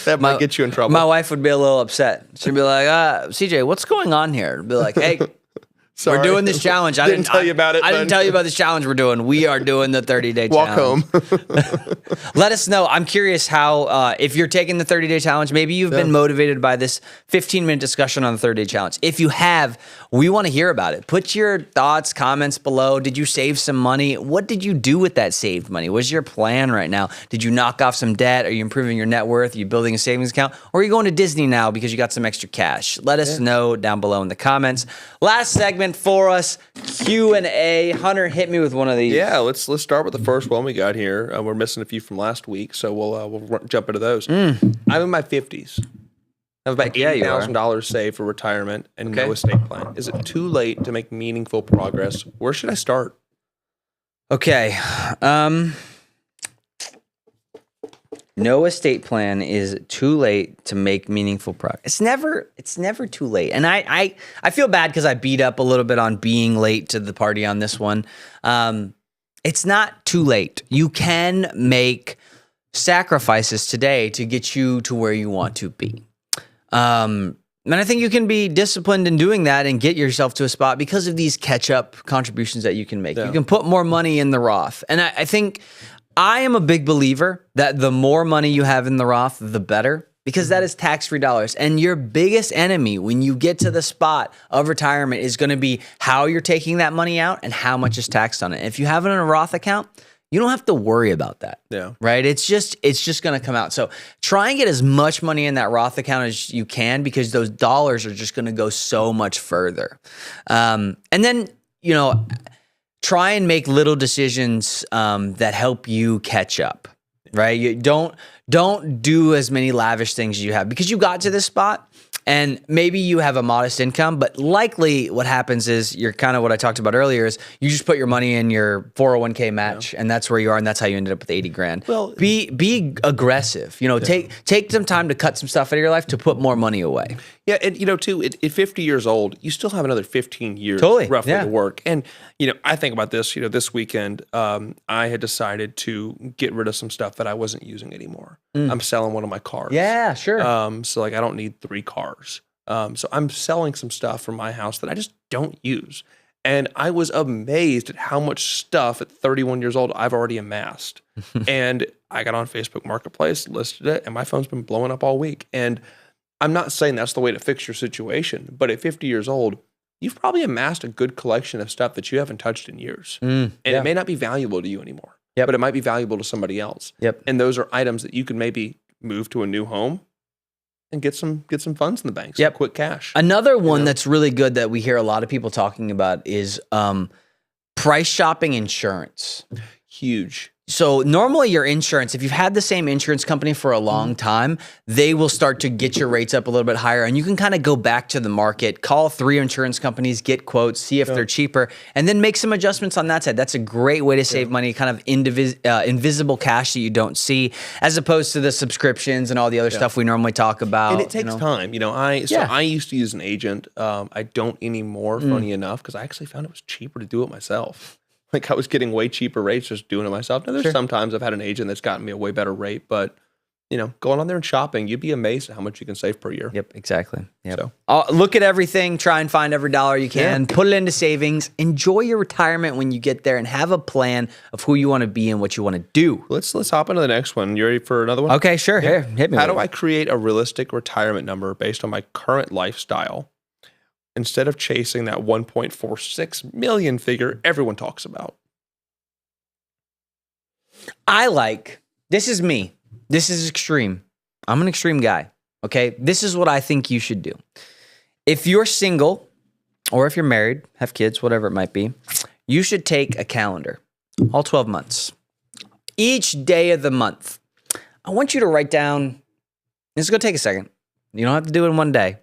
Speaker 2: That might get you in trouble.
Speaker 1: My wife would be a little upset. She'd be like, CJ, what's going on here? I'd be like, hey,
Speaker 2: Sorry.
Speaker 1: we're doing this challenge. I
Speaker 2: didn't tell you about it.
Speaker 1: I didn't tell you about this challenge we're doing. We are doing the 30-day challenge.
Speaker 2: Walk home.
Speaker 1: Let us know. I'm curious how, if you're taking the 30-day challenge, maybe you've been motivated by this 15-minute discussion on the 30-day challenge. If you have, we want to hear about it. Put your thoughts, comments below. Did you save some money? What did you do with that saved money? What's your plan right now? Did you knock off some debt? Are you improving your net worth? Are you building a savings account? Or are you going to Disney now because you got some extra cash? Let us know down below in the comments. Last segment for us, Q&A. Hunter, hit me with one of these.
Speaker 2: Yeah, let's start with the first one we got here. We're missing a few from last week, so we'll jump into those. I'm in my 50s. I have about $80,000 saved for retirement and no estate plan. Is it too late to make meaningful progress? Where should I start?
Speaker 1: Okay. No estate plan is too late to make meaningful progress. It's never too late. And I feel bad because I beat up a little bit on being late to the party on this one. It's not too late. You can make sacrifices today to get you to where you want to be. And I think you can be disciplined in doing that and get yourself to a spot because of these catch-up contributions that you can make. Yeah. You can put more money in the Roth. And I think I am a big believer that the more money you have in the Roth, the better, because that is tax-free dollars. And your biggest enemy when you get to the spot of retirement is going to be how you're taking that money out and how much is taxed on it. And if you have it in a Roth account, you don't have to worry about that. Yeah. Right? It's just going to come out. So try and get as much money in that Roth account as you can, because those dollars are just going to go so much further. And then, try and make little decisions that help you catch up, right? You don't do as many lavish things as you have, because you got to this spot and maybe you have a modest income, but likely what happens is you're kind of what I talked about earlier is you just put your money in your 401k match and that's where you are, and that's how you ended up with 80 grand. Well, be aggressive, take some time to cut some stuff out of your life to put more money away.
Speaker 2: Yeah, and too, at 50 years old, you still have another 15 years roughly to work. And I think about this. This weekend, I had decided to get rid of some stuff that I wasn't using anymore. I'm selling one of my cars.
Speaker 1: Yeah, sure.
Speaker 2: So I don't need 3 cars. So I'm selling some stuff from my house that I just don't use. And I was amazed at how much stuff at 31 years old I've already amassed. And I got on Facebook Marketplace, listed it, and my phone's been blowing up all week. And I'm not saying that's the way to fix your situation, but at 50 years old, you've probably amassed a good collection of stuff that you haven't touched in years. And it may not be valuable to you anymore, but it might be valuable to somebody else. And those are items that you can maybe move to a new home and get some funds in the bank, some quick cash.
Speaker 1: Another one that's really good that we hear a lot of people talking about is price shopping insurance.
Speaker 2: Huge.
Speaker 1: So normally your insurance, if you've had the same insurance company for a long time, they will start to get your rates up a little bit higher, and you can kind of go back to the market, call 3 insurance companies, get quotes, see if they're cheaper, and then make some adjustments on that side. That's a great way to save money, kind of invisible cash that you don't see, as opposed to the subscriptions and all the other stuff we normally talk about.
Speaker 2: And it takes time. I used to use an agent. I don't anymore, funny enough, because I actually found it was cheaper to do it myself. Like I was getting way cheaper rates just doing it myself. Now there's sometimes I've had an agent that's gotten me a way better rate, but going on there and shopping, you'd be amazed at how much you can save per year.
Speaker 1: Yep, exactly. Yep. So look at everything, try and find every dollar you can, put it into savings, enjoy your retirement when you get there, and have a plan of who you want to be and what you want to do.
Speaker 2: Let's hop into the next one. You ready for another one?
Speaker 1: Okay, sure. Here, hit me.
Speaker 2: How do I create a realistic retirement number based on my current lifestyle, instead of chasing that 1.46 million figure everyone talks about?
Speaker 1: This is me. This is extreme. I'm an extreme guy. Okay. This is what I think you should do. If you're single or if you're married, have kids, whatever it might be, you should take a calendar, all 12 months. Each day of the month, I want you to write down, this is going to take a second. You don't have to do it in one day.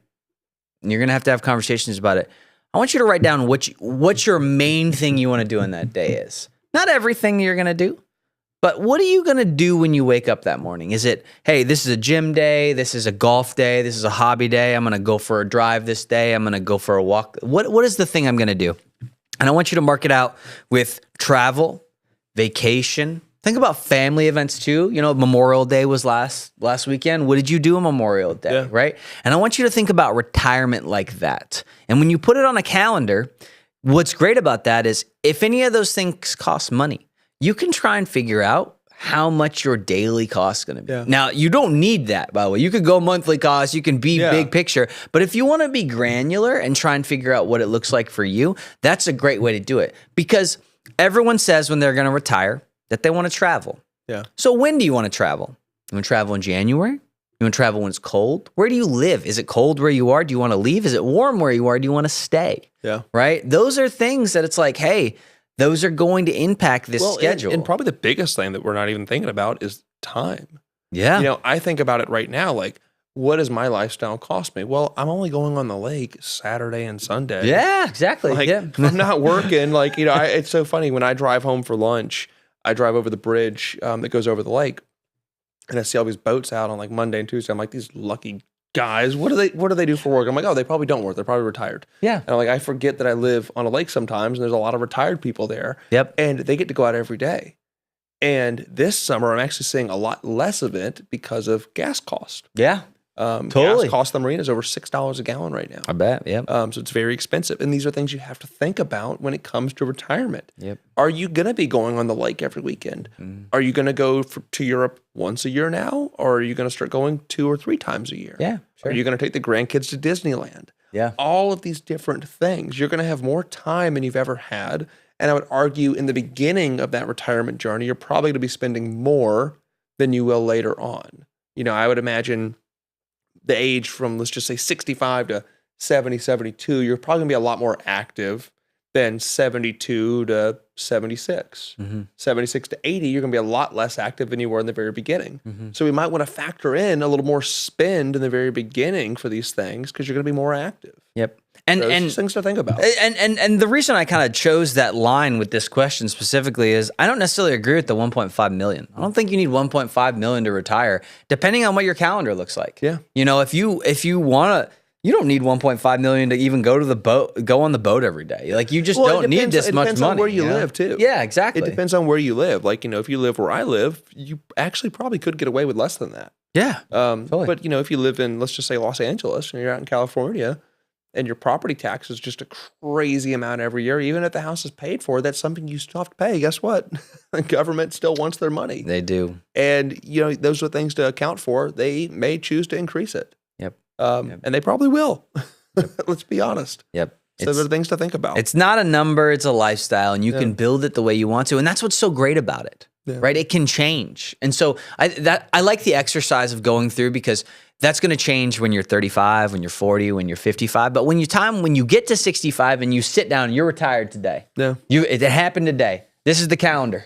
Speaker 1: You're going to have conversations about it. I want you to write down what your main thing you want to do in that day is. Not everything you're going to do, But what are you going to do when you wake up that morning? Is it, hey, this is a gym day, this is a golf day, this is a hobby day, I'm going to go for a drive this day, I'm going to go for a walk? What is the thing I'm going to do? And I want you to mark it out with travel, vacation. Think about family events too. You know, Memorial Day was last weekend. What did you do on Memorial Day, right? And I want you to think about retirement like that. And when you put it on a calendar, what's great about that is if any of those things cost money, you can try and figure out how much your daily cost is going to be.
Speaker 2: Yeah.
Speaker 1: Now, you don't need that, by the way. You could go monthly cost, you can be big picture. But if you want to be granular and try and figure out what it looks like for you, that's a great way to do it. Because everyone says when they're going to retire that they want to travel.
Speaker 2: Yeah.
Speaker 1: So when do you want to travel? You want to travel in January? You want to travel when it's cold? Where do you live? Is it cold where you are? Do you want to leave? Is it warm where you are? Do you want to stay?
Speaker 2: Yeah.
Speaker 1: Right? Those are things that it's like, hey, those are going to impact this schedule.
Speaker 2: And probably the biggest thing that we're not even thinking about is time.
Speaker 1: Yeah.
Speaker 2: You know, I think about it right now, like, what does my lifestyle cost me? Well, I'm only going on the lake Saturday and Sunday.
Speaker 1: Yeah, exactly.
Speaker 2: Like,
Speaker 1: yeah.
Speaker 2: I'm not working. Like, you know, it's so funny when I drive home for lunch, I drive over the bridge that goes over the lake, and I see all these boats out on like Monday and Tuesday. I'm like, these lucky guys, what do they do for work? I'm like, oh, they probably don't work. They're probably retired.
Speaker 1: Yeah.
Speaker 2: And I'm like, I forget that I live on a lake sometimes, and there's a lot of retired people there.
Speaker 1: Yep.
Speaker 2: And they get to go out every day. And this summer, I'm actually seeing a lot less of it because of gas cost.
Speaker 1: Yeah. Totally.
Speaker 2: Gas cost on the marina is over $6 a gallon right now.
Speaker 1: I bet. Yep.
Speaker 2: So it's very expensive. And these are things you have to think about when it comes to retirement.
Speaker 1: Yep.
Speaker 2: Are you going to be going on the lake every weekend? Are you going to go to Europe once a year now? Or are you going to start going 2 or 3 times a year?
Speaker 1: Yeah. Sure.
Speaker 2: Are you going to take the grandkids to Disneyland?
Speaker 1: Yeah.
Speaker 2: All of these different things. You're going to have more time than you've ever had. And I would argue in the beginning of that retirement journey, you're probably going to be spending more than you will later on. You know, I would imagine the age from, let's just say 65 to 70, 72, you're probably going to be a lot more active than 72 to 76. 76 to 80, you're going to be a lot less active than you were in the very beginning. So we might want to factor in a little more spend in the very beginning for these things because you're going to be more active.
Speaker 1: Yep.
Speaker 2: And just things to think about.
Speaker 1: And the reason I kind of chose that line with this question specifically is I don't necessarily agree with the 1.5 million. I don't think you need 1.5 million to retire, depending on what your calendar looks like.
Speaker 2: Yeah.
Speaker 1: You know, if you want to, you don't need 1.5 million to even go on the boat every day. Like you just don't need this much money.
Speaker 2: It depends on where you live too.
Speaker 1: Yeah, exactly.
Speaker 2: It depends on where you live. Like, you know, if you live where I live, you actually probably could get away with less than that.
Speaker 1: Yeah. Totally.
Speaker 2: But, you know, if you live in, let's just say Los Angeles and you're out in California and your property tax is just a crazy amount every year, even if the house is paid for, that's something you still have to pay. Guess what? The government still wants their money.
Speaker 1: They do.
Speaker 2: And, you know, those are things to account for. They may choose to increase it.
Speaker 1: Yep.
Speaker 2: And they probably will. Let's be honest.
Speaker 1: Yep.
Speaker 2: So there are things to think about.
Speaker 1: It's not a number, it's a lifestyle, and you can build it the way you want to. And that's what's so great about it, right? It can change. And so I like the exercise of going through because that's going to change when you're 35, when you're 40, when you're 55. But when you get to 65 and you sit down, you're retired today.
Speaker 2: Yeah.
Speaker 1: It happened today. This is the calendar.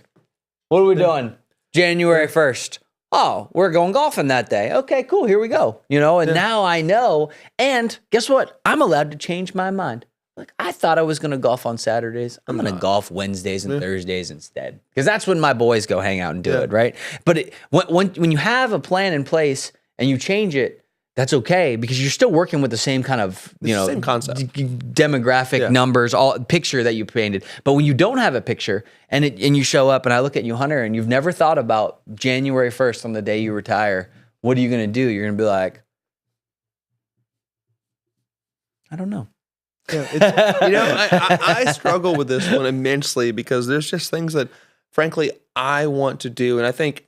Speaker 1: What are we doing? January 1st. Oh, we're going golfing that day. Okay, cool. Here we go. You know, and now I know. And guess what? I'm allowed to change my mind. Like, I thought I was going to golf on Saturdays. I'm going to golf Wednesdays and Thursdays instead. Because that's when my boys go hang out and do it, right? But when you have a plan in place and you change it, that's okay because you're still working with the same kind of,
Speaker 2: same concept.
Speaker 1: Demographic numbers, all picture that you painted. But when you don't have a picture and you show up and I look at you, Hunter, and you've never thought about January 1st on the day you retire, what are you going to do? You're going to be like, I don't know.
Speaker 2: Yeah, I struggle with this one immensely because there's just things that, frankly, I want to do. And I think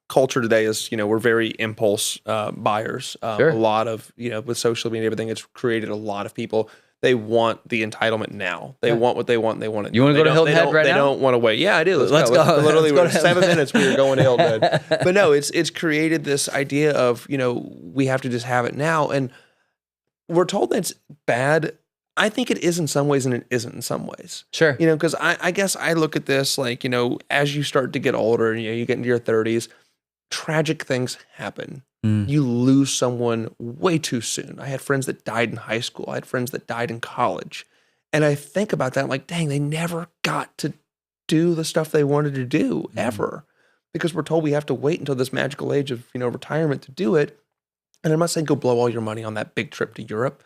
Speaker 2: culture today is, we're very impulse buyers.
Speaker 1: Sure.
Speaker 2: A lot of, with social media and everything, it's created a lot of people. They want the entitlement now. They want what they want and they want it.
Speaker 1: You want to go to Hilton Head right now?
Speaker 2: They don't want to wait. Yeah, I do.
Speaker 1: Let's go.
Speaker 2: Literally,
Speaker 1: Let's go
Speaker 2: 7 minutes we were going to Hilton Head. But no, it's created this idea of, we have to just have it now. And we're told that it's bad. I think it is in some ways and it isn't in some ways.
Speaker 1: Sure.
Speaker 2: Because I guess I look at this like, as you start to get older and you get into your 30s, tragic things happen. You lose someone way too soon. I had friends that died in high school. I had friends that died in college. And I think about that. I'm like, dang, they never got to do the stuff they wanted to do ever. because we're told we have to wait until this magical age of, retirement to do it. And I'm not saying go blow all your money on that big trip to Europe,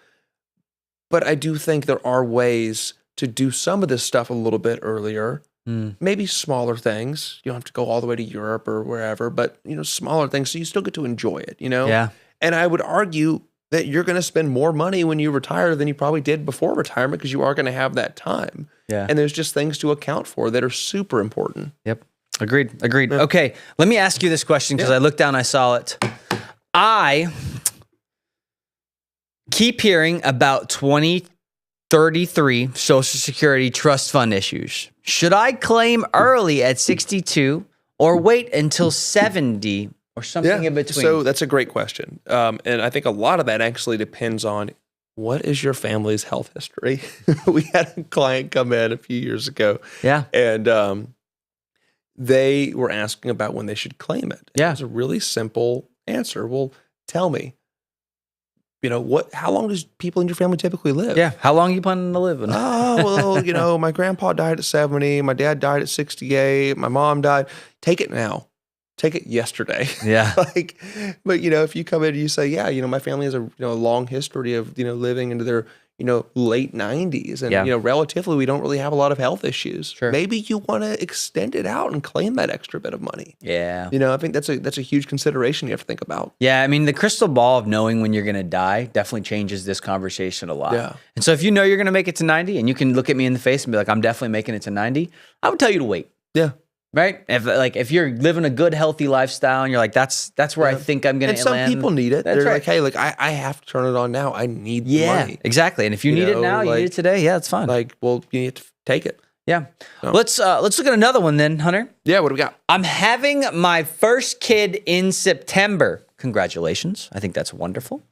Speaker 2: but I do think there are ways to do some of this stuff a little bit earlier. Maybe smaller things. You don't have to go all the way to Europe or wherever, but smaller things so you still get to enjoy it,
Speaker 1: Yeah.
Speaker 2: And I would argue that you're going to spend more money when you retire than you probably did before retirement because you are going to have that time.
Speaker 1: Yeah.
Speaker 2: And there's just things to account for that are super important.
Speaker 1: Yep. Agreed. Yeah. Okay. Let me ask you this question because I looked down, I saw it. I keep hearing about 2033 Social Security trust fund issues. Should I claim early at 62 or wait until 70 or something in between?
Speaker 2: So that's a great question. And I think a lot of that actually depends on what is your family's health history. We had a client come in a few years ago.
Speaker 1: Yeah.
Speaker 2: And they were asking about when they should claim it.
Speaker 1: Yeah.
Speaker 2: It was a really simple answer. Well, tell me, how long does people in your family typically live?
Speaker 1: Yeah. How long are you planning to live?
Speaker 2: Oh, well, my grandpa died at 70. My dad died at 68. My mom died. Take it now. Take it yesterday.
Speaker 1: Yeah.
Speaker 2: But if you come in and you say, my family has a long history of, living into their, late 90s. And, relatively, we don't really have a lot of health issues.
Speaker 1: Sure.
Speaker 2: Maybe you want to extend it out and claim that extra bit of money.
Speaker 1: Yeah.
Speaker 2: I think that's a huge consideration you have to think about.
Speaker 1: Yeah. I mean, the crystal ball of knowing when you're going to die definitely changes this conversation a lot.
Speaker 2: Yeah.
Speaker 1: And so if you know you're going to make it to 90 and you can look at me in the face and be like, I'm definitely making it to 90, I would tell you to wait.
Speaker 2: Yeah.
Speaker 1: Right? If you're living a good, healthy lifestyle and you're like, that's where I think I'm going to land.
Speaker 2: And some people need it.
Speaker 1: That's
Speaker 2: They're
Speaker 1: right.
Speaker 2: like, hey, I have to turn it on now. I need the money.
Speaker 1: Exactly. And if you need it now, you need it today. Yeah, it's fine.
Speaker 2: You need to take it.
Speaker 1: Yeah.
Speaker 2: So.
Speaker 1: Let's look at another one then, Hunter.
Speaker 2: Yeah, what do we got?
Speaker 1: I'm having my first kid in September. Congratulations. I think that's wonderful.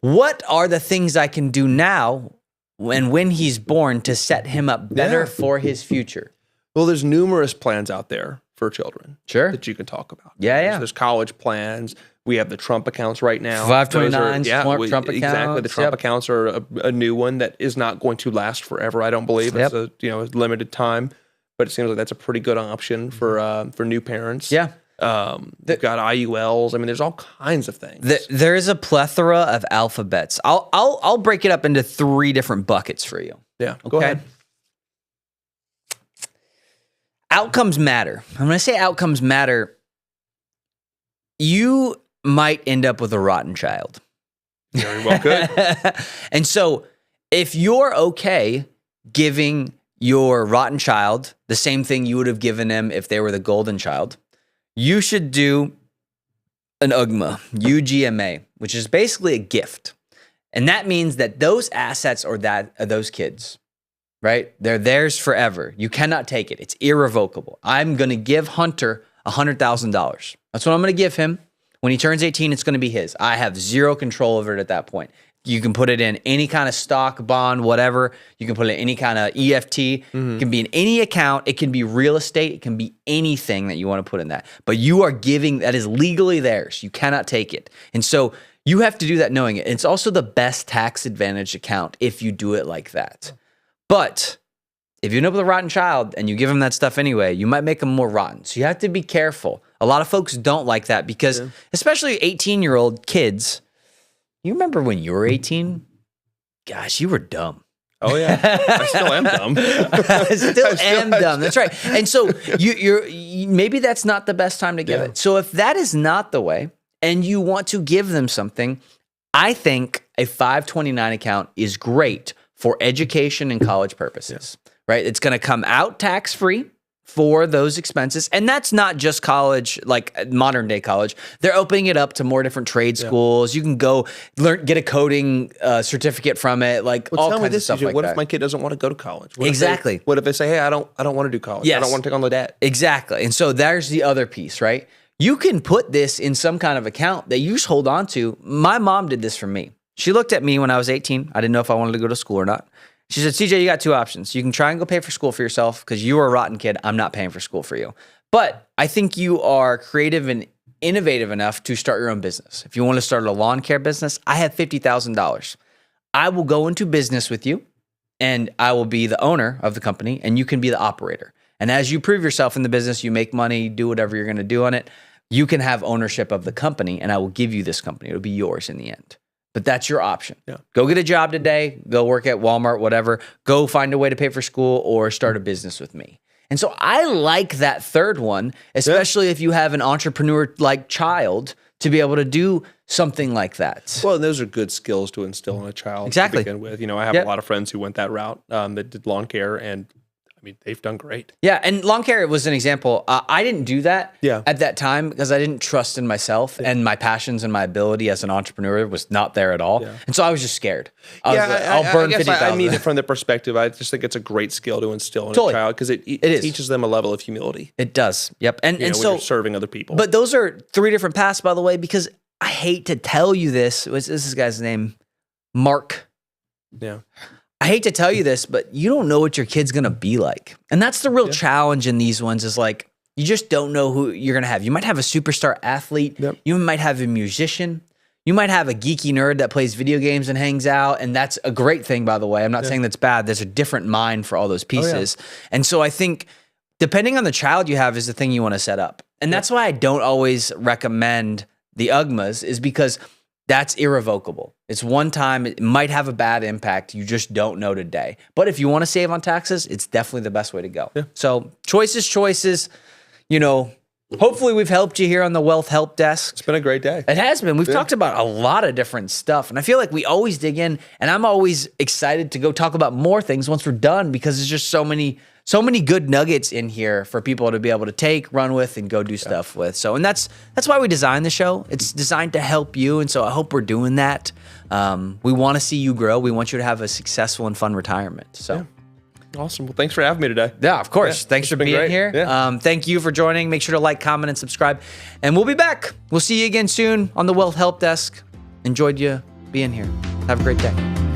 Speaker 1: What are the things I can do now when he's born to set him up better for his future?
Speaker 2: Well, there's numerous plans out there for children.
Speaker 1: Sure.
Speaker 2: That you can talk about.
Speaker 1: Yeah.
Speaker 2: There's college plans. We have the Trump accounts right now.
Speaker 1: 529s, Trump accounts.
Speaker 2: Exactly. The Trump accounts are a new one that is not going to last forever, I don't believe. It's a limited time, but it seems like that's a pretty good option for new parents.
Speaker 1: Yeah.
Speaker 2: They've got IULs. I mean, there's all kinds of things.
Speaker 1: There is a plethora of alphabets. I'll break it up into 3 different buckets for you.
Speaker 2: Yeah. Go ahead.
Speaker 1: Outcomes matter. And when I say outcomes matter, you might end up with a rotten child.
Speaker 2: Very well could.
Speaker 1: And so if you're okay giving your rotten child the same thing you would have given them if they were the golden child, you should do an UGMA, UGMA, which is basically a gift. And that means that those assets or those kids, right? They're theirs forever. You cannot take it. It's irrevocable. I'm going to give Hunter $100,000. That's what I'm going to give him. When he turns 18, it's going to be his. I have zero control over it at that point. You can put it in any kind of stock, bond, whatever. You can put it in any kind of EFT. It can be in any account. It can be real estate. It can be anything that you want to put in that. But you are giving, that is legally theirs. You cannot take it. And so you have to do that knowing it. It's also the best tax advantage account if you do it like that. But if you end up with a rotten child and you give them that stuff anyway, you might make them more rotten. So you have to be careful. A lot of folks don't like that because especially 18-year-old kids, you remember when you were 18? Gosh, you were dumb.
Speaker 2: Oh, yeah. I still am dumb.
Speaker 1: I still am dumb. That's right. And so maybe that's not the best time to give it. So if that is not the way and you want to give them something, I think a 529 account is great for education and college purposes, right? It's going to come out tax-free for those expenses. And that's not just college, like modern day college. They're opening it up to more different trade schools. You can go get a coding certificate from it, like all kinds of stuff like that.
Speaker 2: What if my kid doesn't want to go to college? What if they say, hey, I don't want to do college. I don't want to take on the debt.
Speaker 1: Exactly. And so there's the other piece, right? You can put this in some kind of account that you just hold on to. My mom did this for me. She looked at me when I was 18. I didn't know if I wanted to go to school or not. She said, CJ, you got 2 options. You can try and go pay for school for yourself because you were a rotten kid. I'm not paying for school for you. But I think you are creative and innovative enough to start your own business. If you want to start a lawn care business, I have $50,000. I will go into business with you and I will be the owner of the company and you can be the operator. And as you prove yourself in the business, you make money, do whatever you're going to do on it, you can have ownership of the company, and I will give you this company. It'll be yours in the end. But that's your option.
Speaker 2: Yeah.
Speaker 1: Go get a job today, go work at Walmart, whatever. Go find a way to pay for school or start a business with me. And so I like that third one, especially if you have an entrepreneur-like child to be able to do something like that.
Speaker 2: Well, and those are good skills to instill in a child
Speaker 1: Exactly.
Speaker 2: to begin with. You know, I have a lot of friends who went that route that did lawn care, and I mean, they've done great.
Speaker 1: Yeah, and lawn care was an example. I didn't do that at that time because I didn't trust in myself, and my passions and my ability as an entrepreneur was not there at all. And so I was just scared. I was like, I'll burn 50,000.
Speaker 2: I mean it from the perspective. I just think it's a great skill to instill in a child because it teaches them a level of humility.
Speaker 1: It does. Yep. And
Speaker 2: when
Speaker 1: so
Speaker 2: you're serving other people.
Speaker 1: But those are 3 different paths, by the way, because I hate to tell you this. What's this guy's name? Mark.
Speaker 2: Yeah.
Speaker 1: I hate to tell you this, but you don't know what your kid's going to be like. And that's the real challenge in these ones is like, you just don't know who you're going to have. You might have a superstar athlete. You might have a musician. You might have a geeky nerd that plays video games and hangs out. And that's a great thing, by the way. I'm not saying that's bad. There's a different mind for all those pieces. And so I think depending on the child you have is the thing you want to set up. And that's why I don't always recommend the UGMAs is because that's irrevocable. It's one time. It might have a bad impact. You just don't know today. But if you want to save on taxes, it's definitely the best way to go. So choices. You know, hopefully we've helped you here on the Wealth Help Desk.
Speaker 2: It's been a great day.
Speaker 1: It has been. We've talked about a lot of different stuff. And I feel like we always dig in. And I'm always excited to go talk about more things once we're done because there's just so many good nuggets in here for people to be able to take, run with, and go do stuff with. So, and that's why we designed the show. It's designed to help you, and so I hope we're doing that. We want to see you grow. We want you to have a successful and fun retirement. So,
Speaker 2: awesome. Well, thanks for having me today.
Speaker 1: Yeah, of course. Thanks for being here.
Speaker 2: Yeah.
Speaker 1: Thank you for joining. Make sure to like, comment, and subscribe. And we'll be back. We'll see you again soon on the Wealth Help Desk. Enjoyed you being here. Have a great day.